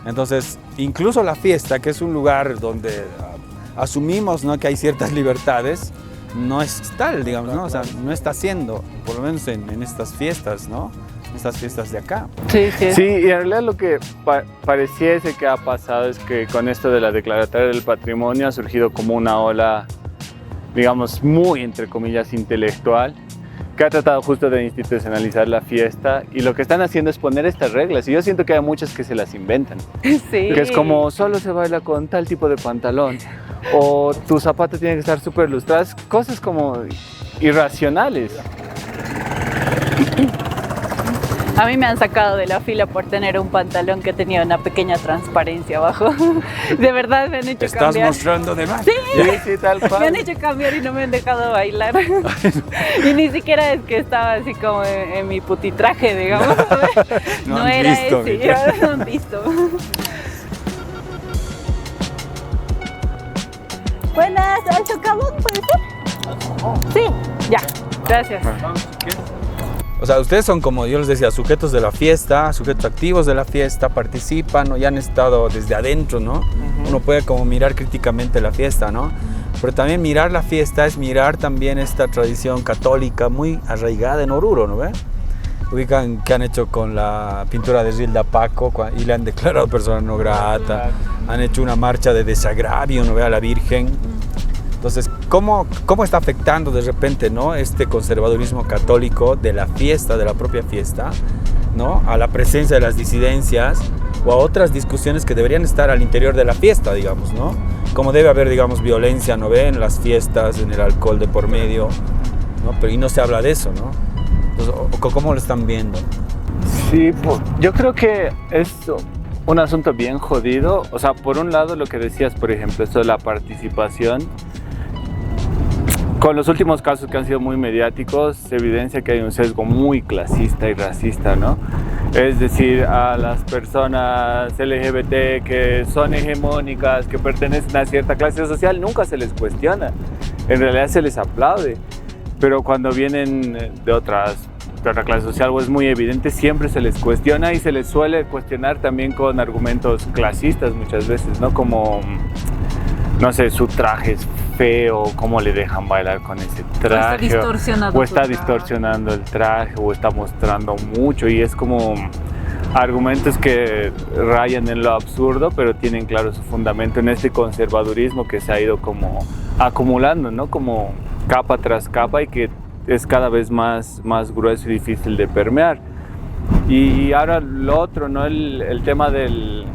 Entonces, incluso la fiesta, que es un lugar donde asumimos, ¿no?, que hay ciertas libertades, no es tal, digamos, ¿no? O sea, no está haciendo, por lo menos en estas fiestas, ¿no? Estas fiestas de acá. Sí. Sí, y en realidad lo que pareciese que ha pasado es que con esto de la Declaratoria del Patrimonio ha surgido como una ola, digamos, muy, entre comillas, intelectual, que ha tratado justo de institucionalizar la fiesta, y lo que están haciendo es poner estas reglas, y yo siento que hay muchas que se las inventan. Sí. Que es como, solo se baila con tal tipo de pantalón, o tu zapato tiene que estar súper lustradas, cosas como irracionales. A mí me han sacado de la fila por tener un pantalón que tenía una pequeña transparencia abajo. De verdad me han hecho ¿Estás cambiar. mostrando de más? Sí, Sí, tal cual. me han hecho cambiar y no me han dejado bailar. Y ni siquiera es que estaba así como en mi putitraje, digamos. No No han era visto, ese, Mica. no han visto. Buenas, ¿al chocabón puede ser? Sí, ya, gracias. O sea, ustedes son, como yo les decía, sujetos de la fiesta, sujetos activos de la fiesta, participan, ¿no? Ya han estado desde adentro, ¿no? Uno puede como mirar críticamente la fiesta, ¿no? Pero también mirar la fiesta es mirar también esta tradición católica muy arraigada en Oruro, ¿no ve? Ubican qué han hecho con la pintura de Rilda Paco y le han declarado persona no grata, han hecho una marcha de desagravio, ¿no ve? A la Virgen. Entonces, ¿cómo está afectando de repente, ¿no? Este conservadurismo católico de la fiesta, de la propia fiesta, ¿no? A la presencia de las disidencias o a otras discusiones que deberían estar al interior de la fiesta, digamos, ¿no? Como debe haber, digamos, violencia, ¿no ve? En las fiestas, en el alcohol de por medio, ¿no? Pero y no se habla de eso, ¿no? Entonces, ¿cómo lo están viendo? Sí, yo creo que es un asunto bien jodido. O sea, por un lado lo que decías, por ejemplo, esto de la participación. Con los últimos casos que han sido muy mediáticos, se evidencia que hay un sesgo muy clasista y racista, ¿no? Es decir, a las personas LGBT que son hegemónicas, que pertenecen a cierta clase social, nunca se les cuestiona. En realidad se les aplaude. Pero cuando vienen de otra clase social, o es muy evidente, siempre se les cuestiona y se les suele cuestionar también con argumentos clasistas muchas veces, ¿no? Como, no sé, su traje es feo, cómo le dejan bailar con ese traje, o está distorsionando el traje, o está mostrando mucho, y es como argumentos que rayan en lo absurdo, pero tienen claro su fundamento en este conservadurismo que se ha ido como acumulando, ¿no? Como capa tras capa, y que es cada vez más grueso y difícil de permear. Y ahora lo otro, ¿no? El tema de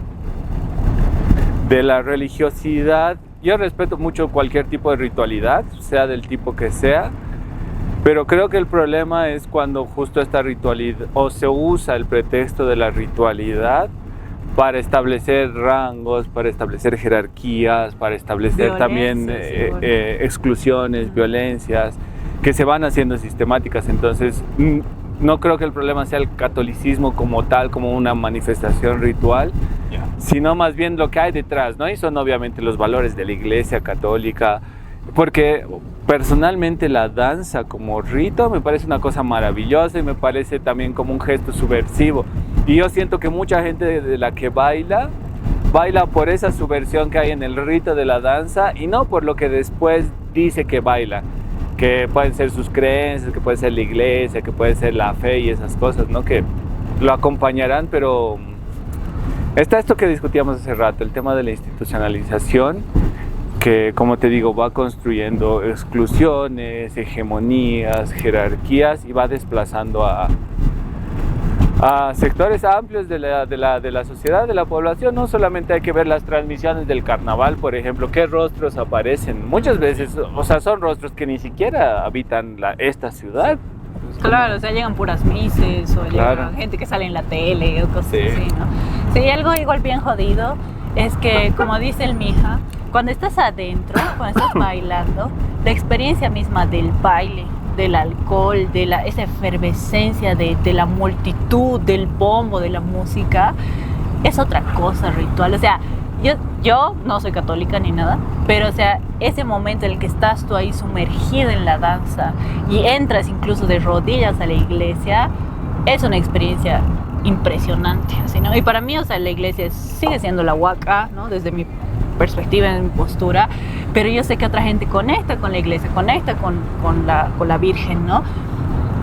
la religiosidad. Yo respeto mucho cualquier tipo de ritualidad, sea del tipo que sea, pero creo que el problema es cuando justo esta ritualidad, o se usa el pretexto de la ritualidad para establecer rangos, para establecer jerarquías, para establecer también exclusiones, violencias, que se van haciendo sistemáticas. Entonces, no creo que el problema sea el catolicismo como tal, como una manifestación ritual, sino más bien lo que hay detrás, ¿no? Y son obviamente los valores de la Iglesia católica, porque personalmente la danza como rito me parece una cosa maravillosa y me parece también como un gesto subversivo. Y yo siento que mucha gente de la que baila por esa subversión que hay en el rito de la danza y no por lo que después dice que baila, que pueden ser sus creencias, que puede ser la iglesia, que puede ser la fe y esas cosas, ¿no? Que lo acompañarán, pero está esto que discutíamos hace rato, el tema de la institucionalización, que, como te digo, va construyendo exclusiones, hegemonías, jerarquías, y va desplazando a sectores amplios de la sociedad, de la población. No solamente hay que ver las transmisiones del carnaval, por ejemplo, qué rostros aparecen. Muchas veces, o sea, son rostros que ni siquiera habitan esta ciudad. Claro, o sea, llegan puras mises, o llegan gente que sale en la tele, o cosas así, ¿no? Sí, algo igual bien jodido es que, como dice el Mija, cuando estás adentro, cuando estás bailando, la experiencia misma del baile, del alcohol, de esa efervescencia de la multitud, del bombo, de la música, es otra cosa ritual. O sea, yo no soy católica ni nada, pero o sea, ese momento en el que estás tú ahí sumergido en la danza y entras incluso de rodillas a la iglesia, es una experiencia impresionante, así, ¿no? Y para mí, o sea, la iglesia sigue siendo la huaca, ¿no? Desde mi perspectiva, en mi postura, pero yo sé que otra gente conecta con la iglesia, conecta con la Virgen, ¿no?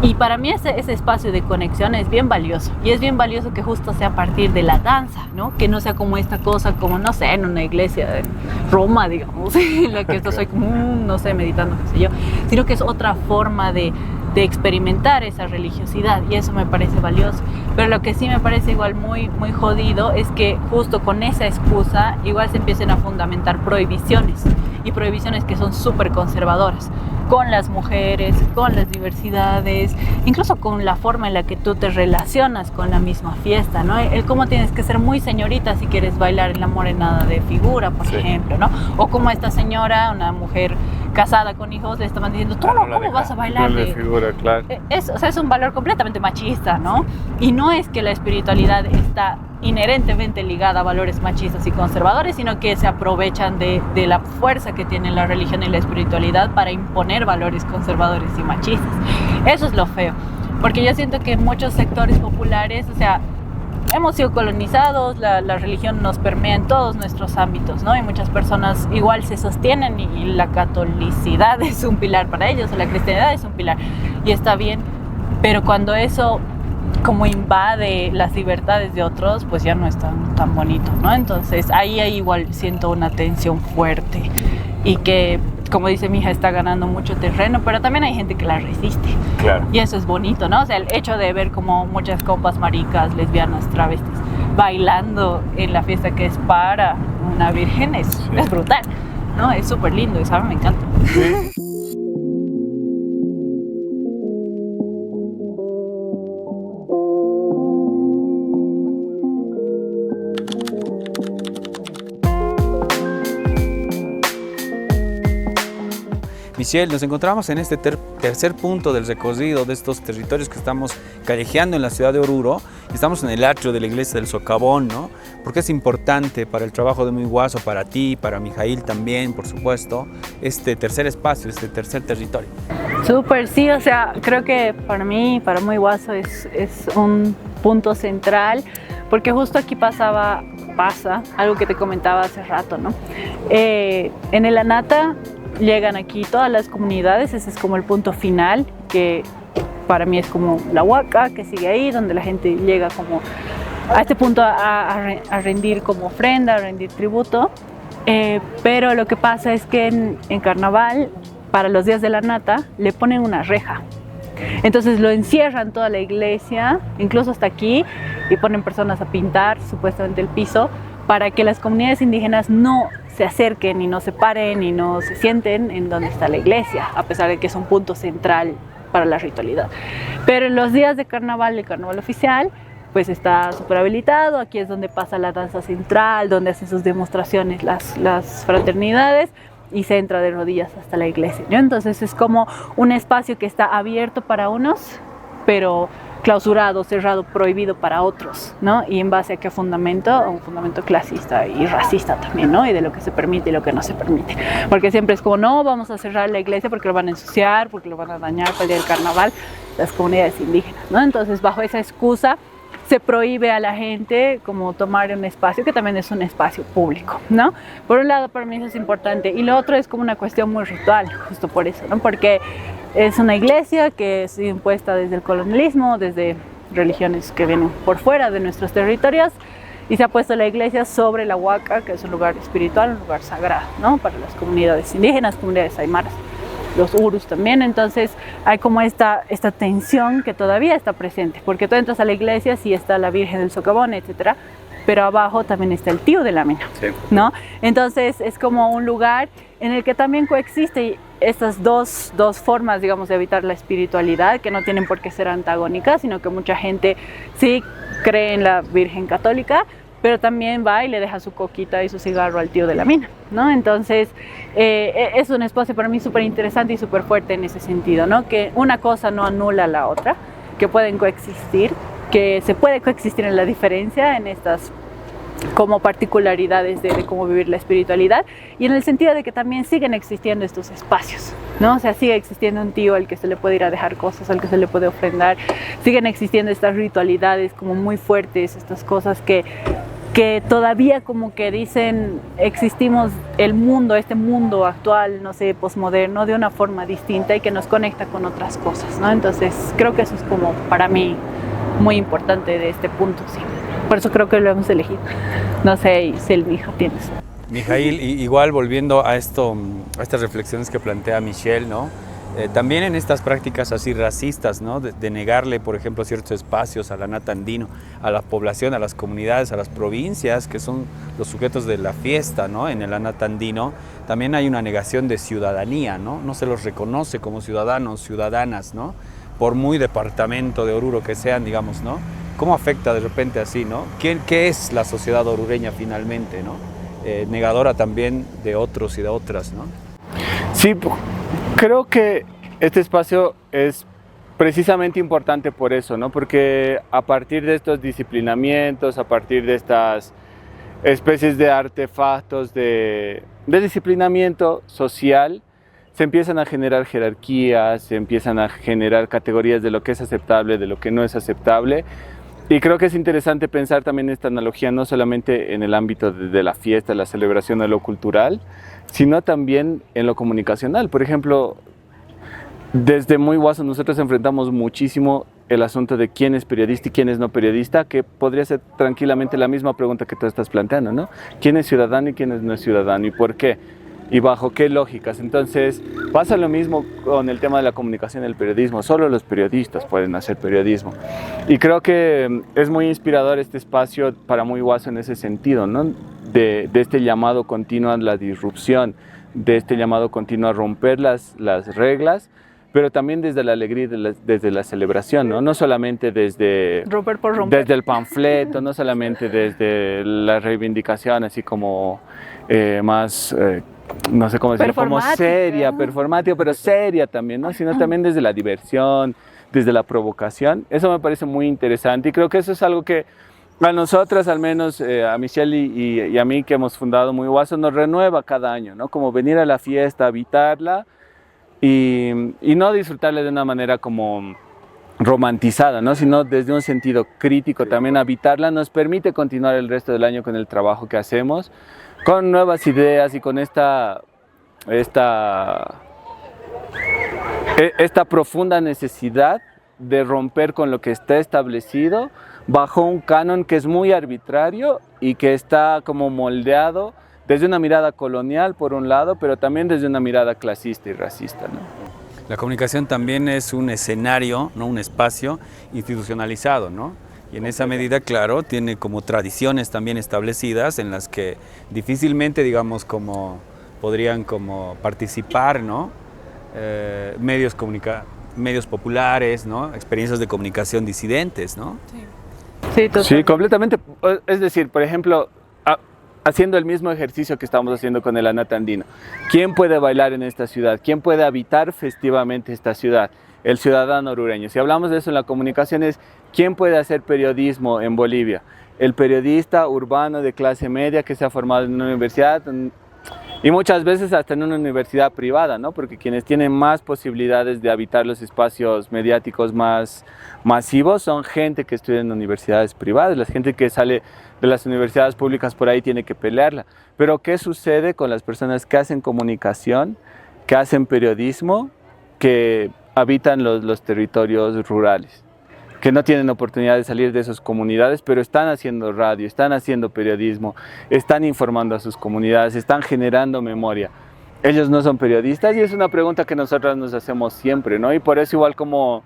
Y para mí ese espacio de conexión es bien valioso, y es bien valioso que justo sea a partir de la danza, ¿no? Que no sea como esta cosa, como, no sé, en una iglesia en Roma, digamos, en la que esto soy como, no sé, meditando, qué sé yo, sino que es otra forma de experimentar esa religiosidad, y eso me parece valioso. Pero lo que sí me parece igual muy jodido es que justo con esa excusa igual se empiecen a fundamentar prohibiciones, y prohibiciones que son súper conservadoras. con las mujeres, con las diversidades, incluso con la forma en la que tú te relacionas con la misma fiesta, ¿no? El cómo tienes que ser muy señorita si quieres bailar en la morenada de figura, por ejemplo, ¿no? O como esta señora, una mujer casada con hijos, le estaban diciendo, tú no, ¿cómo vas a bailar de figura, claro. O sea, es un valor completamente machista, ¿no? Y no es que la espiritualidad está inherentemente ligada a valores machistas y conservadores, sino que se aprovechan de la fuerza que tiene la religión y la espiritualidad para imponer valores conservadores y machistas. Eso es lo feo, porque yo siento que muchos sectores populares, o sea, hemos sido colonizados, la religión nos permea en todos nuestros ámbitos, ¿no? Y muchas personas igual se sostienen y la catolicidad es un pilar para ellos, o la cristianidad es un pilar, y está bien, pero cuando eso como invade las libertades de otros, pues ya no es tan bonito, ¿no? Entonces ahí igual siento una tensión fuerte y que, como dice mi hija, está ganando mucho terreno, pero también hay gente que la resiste. Claro. Y eso es bonito, ¿no? O sea, el hecho de ver como muchas compas maricas, lesbianas, travestis, bailando en la fiesta que es para una virgen es brutal, ¿no? Es súper lindo, eso a mí me encanta. Michelle, nos encontramos en este tercer punto del recorrido de estos territorios que estamos callejeando en la ciudad de Oruro. Estamos en el atrio de la iglesia del Socavón, ¿no? Porque es importante para el trabajo de Muy Guaso, para ti, para Mijail también, por supuesto, este tercer espacio, este tercer territorio. Súper, sí, o sea, creo que para mí, para Muy Guaso es un punto central, porque justo aquí pasa algo que te comentaba hace rato, ¿no? En el Anata llegan aquí todas las comunidades, ese es como el punto final, que para mí es como la Huaca, que sigue ahí, donde la gente llega como a este punto a rendir como ofrenda, a rendir tributo, pero lo que pasa es que en carnaval, para los días de la nata, le ponen una reja. Entonces lo encierran toda la iglesia, incluso hasta aquí, y ponen personas a pintar supuestamente el piso, para que las comunidades indígenas no se acerquen y no se paren y no se sienten en donde está la iglesia, a pesar de que es un punto central para la ritualidad. Pero en los días de carnaval, el carnaval oficial, pues está súper habilitado. Aquí es donde pasa la danza central, donde hacen sus demostraciones las fraternidades, y se entra de rodillas hasta la iglesia, ¿no? Entonces es como un espacio que está abierto para unos, pero clausurado, cerrado, prohibido para otros, ¿no? Y en base a qué fundamento, a un fundamento clasista y racista también, ¿no? Y de lo que se permite y lo que no se permite. Porque siempre es como, no, vamos a cerrar la iglesia porque lo van a ensuciar, porque lo van a dañar para el día del carnaval, las comunidades indígenas, ¿no? Entonces, bajo esa excusa, se prohíbe a la gente como tomar un espacio que también es un espacio público, ¿no? Por un lado, para mí eso es importante, y lo otro es como una cuestión muy ritual, justo por eso, ¿no? Porque es una iglesia que es impuesta desde el colonialismo, desde religiones que vienen por fuera de nuestros territorios, y se ha puesto la iglesia sobre la Huaca, que es un lugar espiritual, un lugar sagrado, ¿no? Para las comunidades indígenas, comunidades aymaras, los urus también. Entonces hay como esta tensión que todavía está presente, porque tú entras a la iglesia, sí está la Virgen del Socavón, etcétera, pero abajo también está el tío de la mina, sí, ¿no? Entonces es como un lugar en el que también coexiste estas dos formas, digamos, de evitar la espiritualidad, que no tienen por qué ser antagónicas, sino que mucha gente sí cree en la Virgen católica, pero también va y le deja su coquita y su cigarro al tío de la mina, ¿no? Entonces es un espacio para mí súper interesante y súper fuerte en ese sentido, ¿no? Que una cosa no anula a la otra, que pueden coexistir, que se puede coexistir en la diferencia, en estas como particularidades de cómo vivir la espiritualidad, y en el sentido de que también siguen existiendo estos espacios, ¿no? O sea, sigue existiendo un tío al que se le puede ir a dejar cosas, al que se le puede ofrendar, siguen existiendo estas ritualidades como muy fuertes, estas cosas que todavía como que dicen existimos el mundo, este mundo actual, no sé, posmoderno, de una forma distinta y que nos conecta con otras cosas, ¿no? Entonces creo que eso es como para mí muy importante de este punto, sí. Por eso creo que lo hemos elegido. No sé si el hija tienes. Mijail, igual volviendo a estas reflexiones que plantea Michelle, ¿no? También en estas prácticas así racistas, ¿no? De negarle, por ejemplo, ciertos espacios a la nata andino, a la población, a las comunidades, a las provincias, que son los sujetos de la fiesta, ¿no? En el nata andino, también hay una negación de ciudadanía, ¿no? No se los reconoce como ciudadanos, ciudadanas, ¿no? Por muy departamento de Oruro que sean, digamos, ¿no? ¿Cómo afecta de repente así, ¿no? ¿Qué es la sociedad orureña finalmente, ¿no? Negadora también de otros y de otras, ¿no? Sí, creo que este espacio es precisamente importante por eso, ¿no? Porque a partir de estos disciplinamientos, a partir de estas especies de artefactos de disciplinamiento social, se empiezan a generar jerarquías, se empiezan a generar categorías de lo que es aceptable, de lo que no es aceptable. Y creo que es interesante pensar también esta analogía no solamente en el ámbito de la fiesta, la celebración de lo cultural, sino también en lo comunicacional. Por ejemplo, desde muy guaso nosotros enfrentamos muchísimo el asunto de quién es periodista y quién es no periodista, que podría ser tranquilamente la misma pregunta que tú estás planteando, ¿no? ¿Quién es ciudadano y quién no es ciudadano y por qué? ¿Y bajo qué lógicas? Entonces pasa lo mismo con el tema de la comunicación y el periodismo. Solo los periodistas pueden hacer periodismo. Y creo que es muy inspirador este espacio para Muy Guaso en ese sentido, ¿no? De este llamado continuo a la disrupción, de este llamado continuo a romper las reglas, pero también desde la alegría y desde la celebración, ¿no? No solamente desde Romper por romper. Desde el panfleto, no solamente desde la reivindicación así como más... no sé cómo decirlo, como seria, performática, pero seria también, ¿no? Sino también desde la diversión, desde la provocación. Eso me parece muy interesante y creo que eso es algo que a nosotras, al menos a Michelle y a mí que hemos fundado Muy Guaso, nos renueva cada año, ¿no? Como venir a la fiesta, habitarla y no disfrutarla de una manera como romantizada, ¿no? Sino desde un sentido crítico también. Habitarla nos permite continuar el resto del año con el trabajo que hacemos, con nuevas ideas y con esta profunda necesidad de romper con lo que está establecido bajo un canon que es muy arbitrario y que está como moldeado desde una mirada colonial por un lado, pero también desde una mirada clasista y racista, ¿no? La comunicación también es un escenario, ¿no? Un espacio institucionalizado, ¿no? Y en esa medida, claro, tiene como tradiciones también establecidas en las que difícilmente, digamos, como podrían como participar, ¿no? Medios populares, ¿no? Experiencias de comunicación disidentes, ¿no? Sí, sí, completamente. Es decir, por ejemplo, haciendo el mismo ejercicio que estamos haciendo con el Anata Andino. ¿Quién puede bailar en esta ciudad? ¿Quién puede habitar festivamente esta ciudad? El ciudadano orureño. Si hablamos de eso en la comunicación es ¿quién puede hacer periodismo en Bolivia? El periodista urbano de clase media que se ha formado en una universidad y muchas veces hasta en una universidad privada, ¿no? Porque quienes tienen más posibilidades de habitar los espacios mediáticos más masivos son gente que estudia en universidades privadas. La gente que sale de las universidades públicas por ahí tiene que pelearla. Pero ¿qué sucede con las personas que hacen comunicación, que hacen periodismo, que habitan los territorios rurales, que no tienen oportunidad de salir de esas comunidades, pero están haciendo radio, están haciendo periodismo, están informando a sus comunidades, están generando memoria? Ellos no son periodistas y es una pregunta que nosotros nos hacemos siempre, ¿no? Y por eso igual como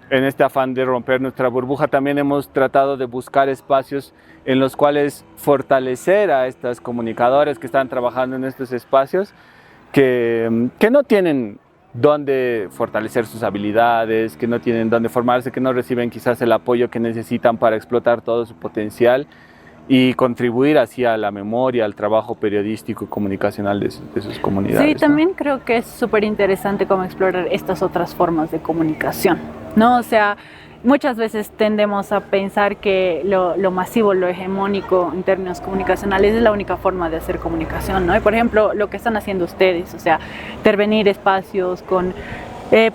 en este afán de romper nuestra burbuja también hemos tratado de buscar espacios en los cuales fortalecer a estas comunicadoras que están trabajando en estos espacios que no tienen dónde fortalecer sus habilidades, que no tienen dónde formarse, que no reciben quizás el apoyo que necesitan para explotar todo su potencial y contribuir así a la memoria, al trabajo periodístico y comunicacional de sus comunidades. Sí, también creo que es súper interesante cómo explorar estas otras formas de comunicación, ¿no? O sea, muchas veces tendemos a pensar que lo masivo, lo hegemónico en términos comunicacionales es la única forma de hacer comunicación, ¿no? Y por ejemplo, lo que están haciendo ustedes, o sea, intervenir espacios con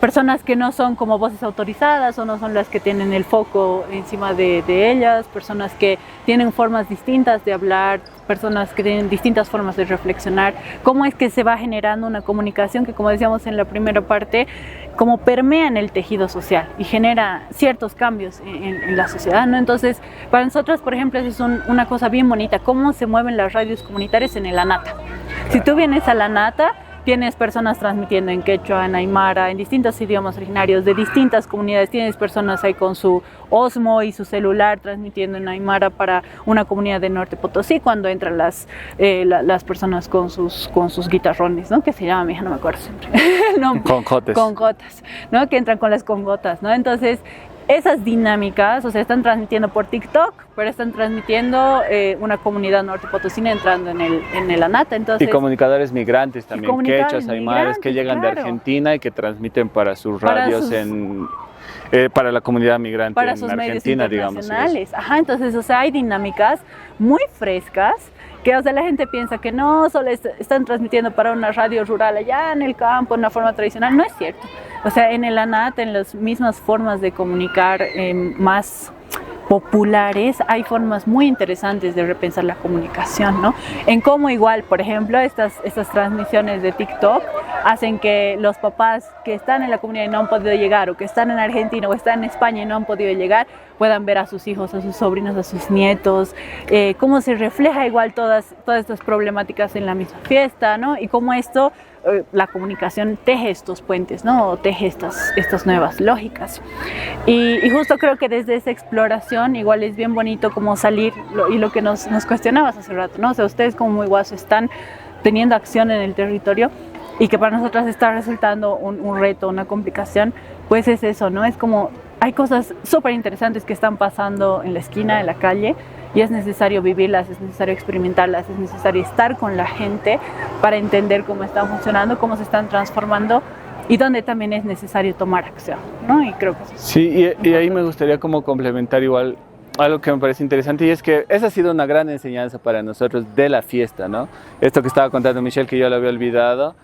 personas que no son como voces autorizadas o no son las que tienen el foco encima de ellas, personas que tienen formas distintas de hablar, personas que tienen distintas formas de reflexionar. ¿Cómo es que se va generando una comunicación que, como decíamos en la primera parte, como permea en el tejido social y genera ciertos cambios en la sociedad, ¿no? Entonces, para nosotros, por ejemplo, eso es una cosa bien bonita, cómo se mueven las radios comunitarias en el Anata. Si tú vienes a la Anata, tienes personas transmitiendo en quechua, en aymara, en distintos idiomas originarios de distintas comunidades. Tienes personas ahí con su Osmo y su celular transmitiendo en aymara para una comunidad de Norte Potosí, cuando entran las personas con sus guitarrones, ¿no? Que se llama, mija, no me acuerdo siempre. No, Conjotes. congotas, ¿no? Que entran con las congotas, ¿no? Entonces, esas dinámicas, o sea, están transmitiendo por TikTok, pero están transmitiendo una comunidad norte potosina entrando en el ANATA. Entonces, Y comunicadores migrantes también, comunicadores quechos, aymaras, que llegan de claro. Argentina y que transmiten para sus Para radios sus- para la comunidad migrante para en sus medios Argentina, digamos. internacionales. Ajá, entonces, o sea, hay dinámicas muy frescas que, o sea, la gente piensa que no, solo están transmitiendo para una radio rural allá en el campo, en una forma tradicional. No es cierto. O sea, en el ANAT, en las mismas formas de comunicar más populares, hay formas muy interesantes de repensar la comunicación, ¿no? En cómo igual, por ejemplo, estas transmisiones de TikTok hacen que los papás que están en la comunidad y no han podido llegar, o que están en Argentina o están en España y no han podido llegar, puedan ver a sus hijos, a sus sobrinos, a sus nietos, cómo se refleja igual todas estas problemáticas en la misma fiesta, ¿no? Y cómo esto, la comunicación teje estos puentes, ¿no? O teje estas nuevas lógicas. Y justo creo que desde esa exploración igual es bien bonito como salir, y lo que nos cuestionabas hace rato, ¿no? O sea, ustedes como Muy Guaso están teniendo acción en el territorio y que para nosotras está resultando un reto, una complicación, pues es eso, ¿no? Es como hay cosas súper interesantes que están pasando en la esquina, en la calle, y es necesario vivirlas, es necesario experimentarlas, es necesario estar con la gente para entender cómo están funcionando, cómo se están transformando y dónde también es necesario tomar acción, ¿no? Y creo que eso. Sí, y ahí me gustaría como complementar igual algo que me parece interesante, y es que esa ha sido una gran enseñanza para nosotros de la fiesta, ¿no? Esto que estaba contando Michelle, que yo lo había olvidado.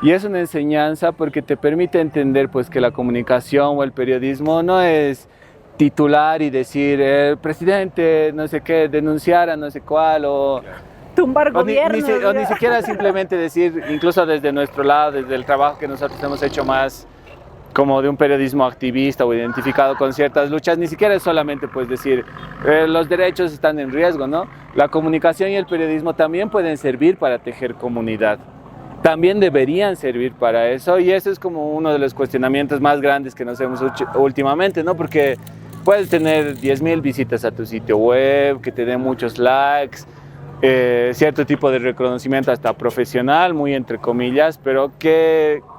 Y es una enseñanza porque te permite entender pues que la comunicación o el periodismo no es titular y decir el presidente no sé qué, denunciar a no sé cuál o Tumbar gobiernos. o ni siquiera simplemente decir, incluso desde nuestro lado, desde el trabajo que nosotros hemos hecho más como de un periodismo activista o identificado con ciertas luchas, ni siquiera es solamente pues decir los derechos están en riesgo, ¿no? La comunicación y el periodismo también pueden servir para tejer comunidad. También deberían servir para eso, y eso es como uno de los cuestionamientos más grandes que nos hemos hecho últimamente, ¿no? Porque puedes tener 10.000 visitas a tu sitio web, que te den muchos likes, cierto tipo de reconocimiento hasta profesional, muy entre comillas, pero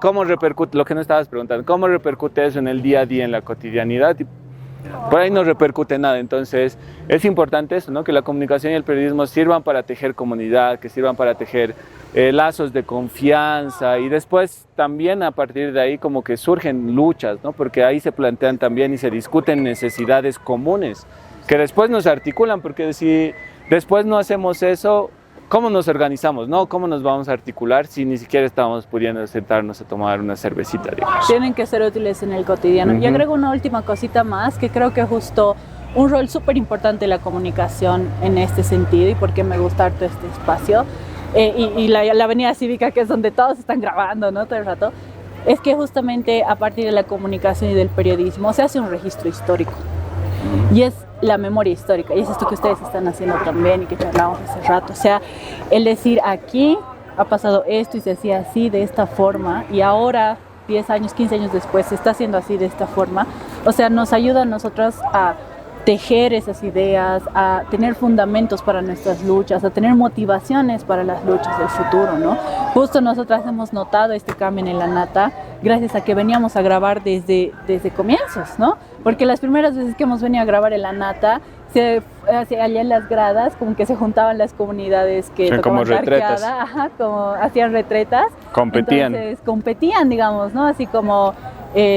¿cómo repercute, lo que no estabas preguntando, cómo repercute eso en el día a día, en la cotidianidad? Por ahí no repercute nada. Entonces es importante eso, ¿no? Que la comunicación y el periodismo sirvan para tejer comunidad, que sirvan para tejer lazos de confianza, y después también a partir de ahí como que surgen luchas, ¿no? Porque ahí se plantean también y se discuten necesidades comunes que después nos articulan, porque si después no hacemos eso, ¿cómo nos organizamos, no? ¿Cómo nos vamos a articular si ni siquiera estamos pudiendo sentarnos a tomar una cervecita, digamos? Tienen que ser útiles en el cotidiano. Y agrego una última cosita más, que creo que justo un rol súper importante de la comunicación en este sentido, y porque me gusta harto este espacio, y la avenida cívica, que es donde todos están grabando, ¿no? Todo el rato, es que justamente a partir de la comunicación y del periodismo se hace un registro histórico. Y es la memoria histórica, y es esto que ustedes están haciendo también y que charlábamos hace rato. O sea, el decir, aquí ha pasado esto y se hacía así, de esta forma, y ahora, 10 años, 15 años después, se está haciendo así, de esta forma. O sea, nos ayuda a nosotros a tejer esas ideas, a tener fundamentos para nuestras luchas, a tener motivaciones para las luchas del futuro, ¿no? Justo nosotras hemos notado este cambio en el ANATA gracias a que veníamos a grabar desde comienzos, ¿no? Porque las primeras veces que hemos venido a grabar el ANATA, allá en las gradas, como que se juntaban las comunidades que tocaban como retretas. arqueada, ajá, como hacían retretas. Competían. Entonces competían, digamos, ¿no? Así como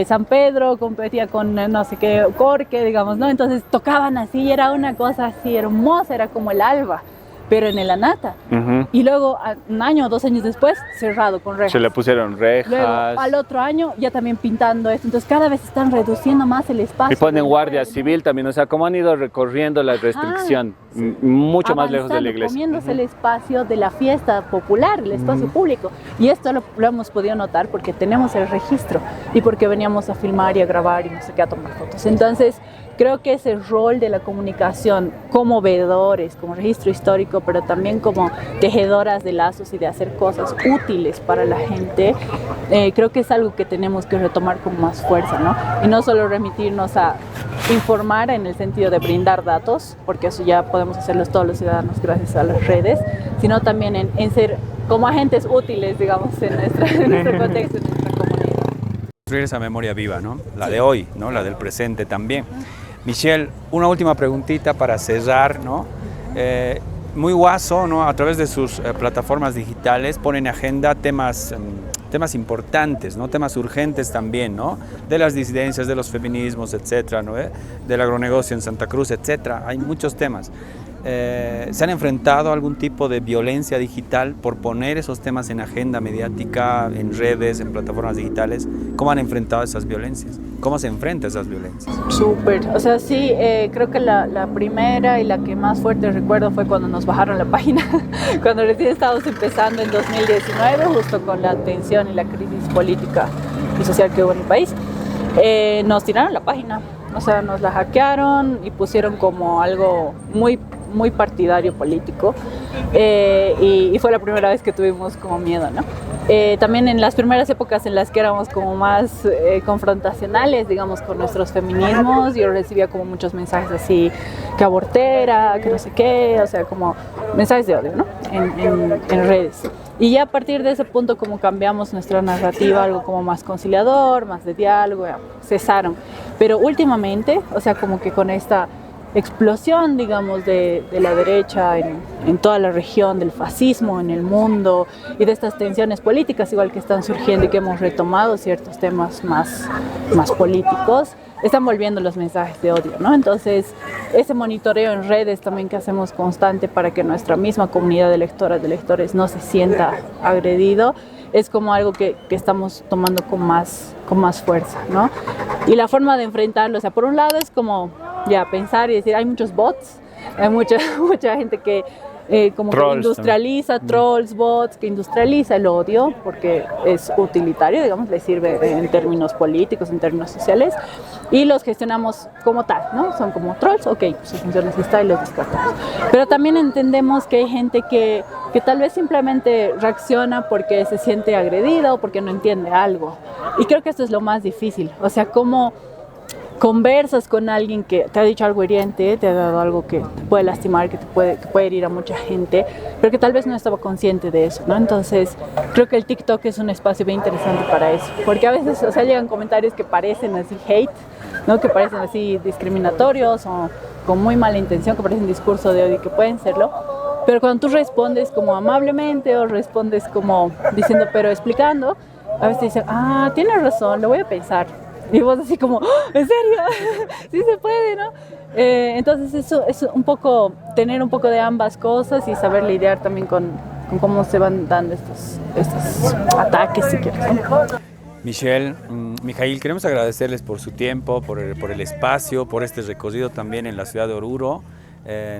San Pedro competía con no sé qué, Corque, digamos, ¿no? Entonces tocaban así y era una cosa así hermosa, era como el alba, pero en el ANATA. Y luego, un año o 2 años después, cerrado con rejas. Se le pusieron rejas. Luego, al otro año, ya también pintando esto. Entonces, cada vez están reduciendo más el espacio. Y ponen guardia civil también, o sea, como han ido recorriendo la restricción, mucho más lejos de la iglesia. Comiéndose el espacio de la fiesta popular, el espacio público. Y esto lo hemos podido notar porque tenemos el registro y porque veníamos a filmar y a grabar y no sé qué, a tomar fotos. Entonces, creo que ese rol de la comunicación como veedores, como registro histórico, pero también como tejedoras de lazos y de hacer cosas útiles para la gente, creo que es algo que tenemos que retomar con más fuerza, ¿no? Y no solo remitirnos a informar en el sentido de brindar datos, porque eso ya podemos hacerlos todos los ciudadanos gracias a las redes, sino también en ser como agentes útiles, digamos, en nuestro contexto, en nuestra comunidad. Construir esa memoria viva, ¿no? La de hoy, ¿no? La del presente también. Michelle, una última preguntita para cerrar, ¿no? Muy Guaso, ¿no? A través de sus plataformas digitales pone en agenda temas importantes, ¿no? Temas urgentes también, ¿no? De las disidencias, de los feminismos, etcétera, ¿no? Del agronegocio en Santa Cruz, etcétera. Hay muchos temas. ¿Se han enfrentado a algún tipo de violencia digital por poner esos temas en agenda mediática, en redes, en plataformas digitales? ¿Cómo han enfrentado esas violencias? ¿Cómo se enfrenta a esas violencias? Súper, o sea, sí, creo que la primera y la que más fuerte recuerdo fue cuando nos bajaron la página, cuando recién estábamos empezando en 2019, justo con la tensión y la crisis política y social que hubo en el país. Nos tiraron la página, o sea, nos la hackearon y pusieron como algo muy partidario político, y fue la primera vez que tuvimos como miedo, ¿no? También en las primeras épocas en las que éramos como más confrontacionales, digamos, con nuestros feminismos, yo recibía como muchos mensajes así, que abortera, que no sé qué, o sea, como mensajes de odio, ¿no? En redes. Y ya a partir de ese punto como cambiamos nuestra narrativa, algo como más conciliador, más de diálogo, cesaron. Pero últimamente, o sea, como que con esta explosión, digamos, de la derecha en toda la región, del fascismo en el mundo y de estas tensiones políticas igual que están surgiendo y que hemos retomado ciertos temas más políticos, están volviendo los mensajes de odio, ¿no? Entonces, ese monitoreo en redes también que hacemos constante para que nuestra misma comunidad de lectoras, de lectores no se sienta agredido, es como algo que estamos tomando con más fuerza, ¿no? Y la forma de enfrentarlo, o sea, por un lado es como ya pensar y decir, hay muchos bots, hay mucha gente que como trolls, que industrializa trolls, bots, que industrializa el odio porque es utilitario, digamos, le sirve en términos políticos, en términos sociales, y los gestionamos como tal, ¿no? Son como trolls, ok, su función es esta y los descartamos. Pero también entendemos que hay gente que tal vez simplemente reacciona porque se siente agredida o porque no entiende algo. Y creo que esto es lo más difícil, o sea, cómo conversas con alguien que te ha dicho algo hiriente, te ha dado algo que te puede lastimar, que puede herir a mucha gente, pero que tal vez no estaba consciente de eso, ¿no? Entonces, creo que el TikTok es un espacio bien interesante para eso, porque a veces, o sea, llegan comentarios que parecen así hate, ¿no? Que parecen así discriminatorios o con muy mala intención, que parecen discurso de odio, que pueden serlo, pero cuando tú respondes como amablemente o respondes como diciendo, pero explicando, a veces te dicen, tienes razón, lo voy a pensar. Y vos así como, ¿en serio? Sí se puede, ¿no? Entonces eso es un poco, tener un poco de ambas cosas y saber lidiar también con cómo se van dando estos ataques, si quieres, ¿no? Michelle, Mijail, queremos agradecerles por su tiempo, por el espacio, por este recorrido también en la ciudad de Oruro.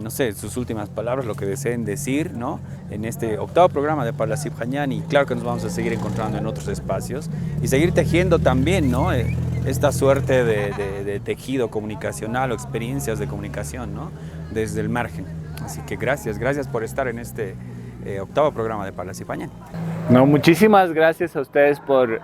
No sé, sus últimas palabras, lo que deseen decir, ¿no? En este octavo programa de Parla Sibhanyani, y claro que nos vamos a seguir encontrando en otros espacios y seguir tejiendo también, ¿no? Esta suerte de tejido comunicacional o experiencias de comunicación, ¿no? Desde el margen. Así que gracias por estar en este octavo programa de Parla Sibhanyani. No, muchísimas gracias a ustedes por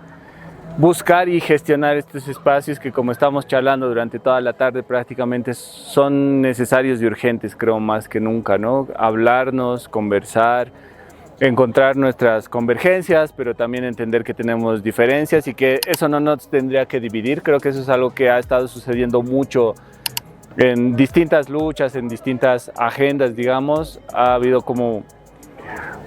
buscar y gestionar estos espacios que, como estamos charlando durante toda la tarde, prácticamente son necesarios y urgentes, creo, más que nunca, ¿no? Hablarnos, conversar, encontrar nuestras convergencias, pero también entender que tenemos diferencias y que eso no nos tendría que dividir. Creo que eso es algo que ha estado sucediendo mucho en distintas luchas, en distintas agendas, digamos. Ha habido como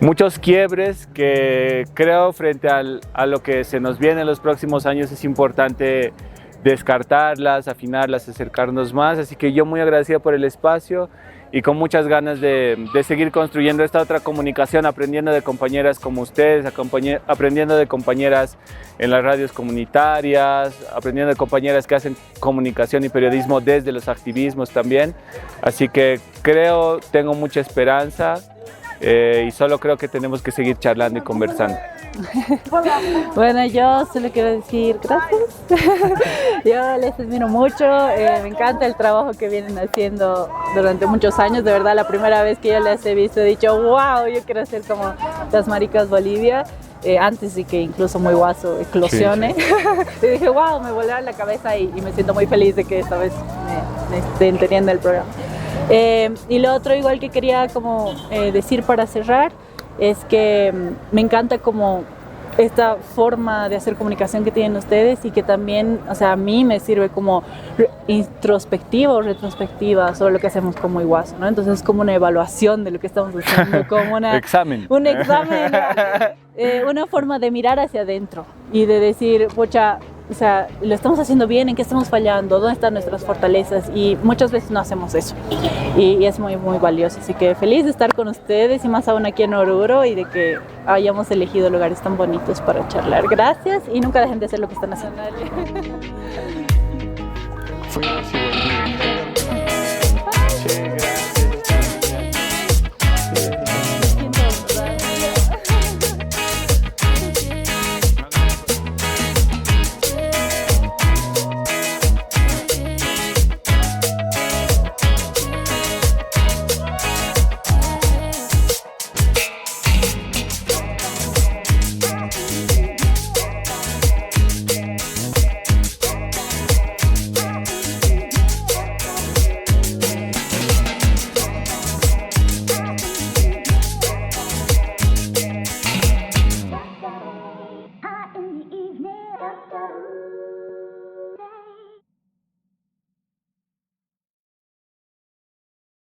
muchos quiebres que creo frente a lo que se nos viene en los próximos años es importante descartarlas, afinarlas, acercarnos más. Así que yo muy agradecido por el espacio y con muchas ganas de seguir construyendo esta otra comunicación, aprendiendo de compañeras como ustedes, aprendiendo de compañeras en las radios comunitarias, aprendiendo de compañeras que hacen comunicación y periodismo desde los activismos también. Así que tengo mucha esperanza. Y solo creo que tenemos que seguir charlando y conversando. Bueno, yo solo quiero decir gracias. Yo les admiro mucho, me encanta el trabajo que vienen haciendo durante muchos años. De verdad, la primera vez que yo les he visto he dicho, wow, yo quiero ser como las Maricas Bolivia. Antes de que incluso Muy Guaso eclosione. Sí, sí. Y dije, wow, me voló la cabeza y me siento muy feliz de que esta vez me estén teniendo el programa. Y lo otro igual que quería como decir para cerrar es que me encanta como esta forma de hacer comunicación que tienen ustedes y que también, o sea, a mí me sirve como introspectiva o retrospectiva sobre lo que hacemos como Iguazo, ¿no? Entonces es como una evaluación de lo que estamos haciendo, como un examen, una forma de mirar hacia adentro y de decir, pucha, o sea, lo estamos haciendo bien, ¿en qué estamos fallando? ¿Dónde están nuestras fortalezas? Y muchas veces no hacemos eso. Y es muy, muy valioso. Así que feliz de estar con ustedes y más aún aquí en Oruro y de que hayamos elegido lugares tan bonitos para charlar. Gracias y nunca dejen de hacer lo que están haciendo.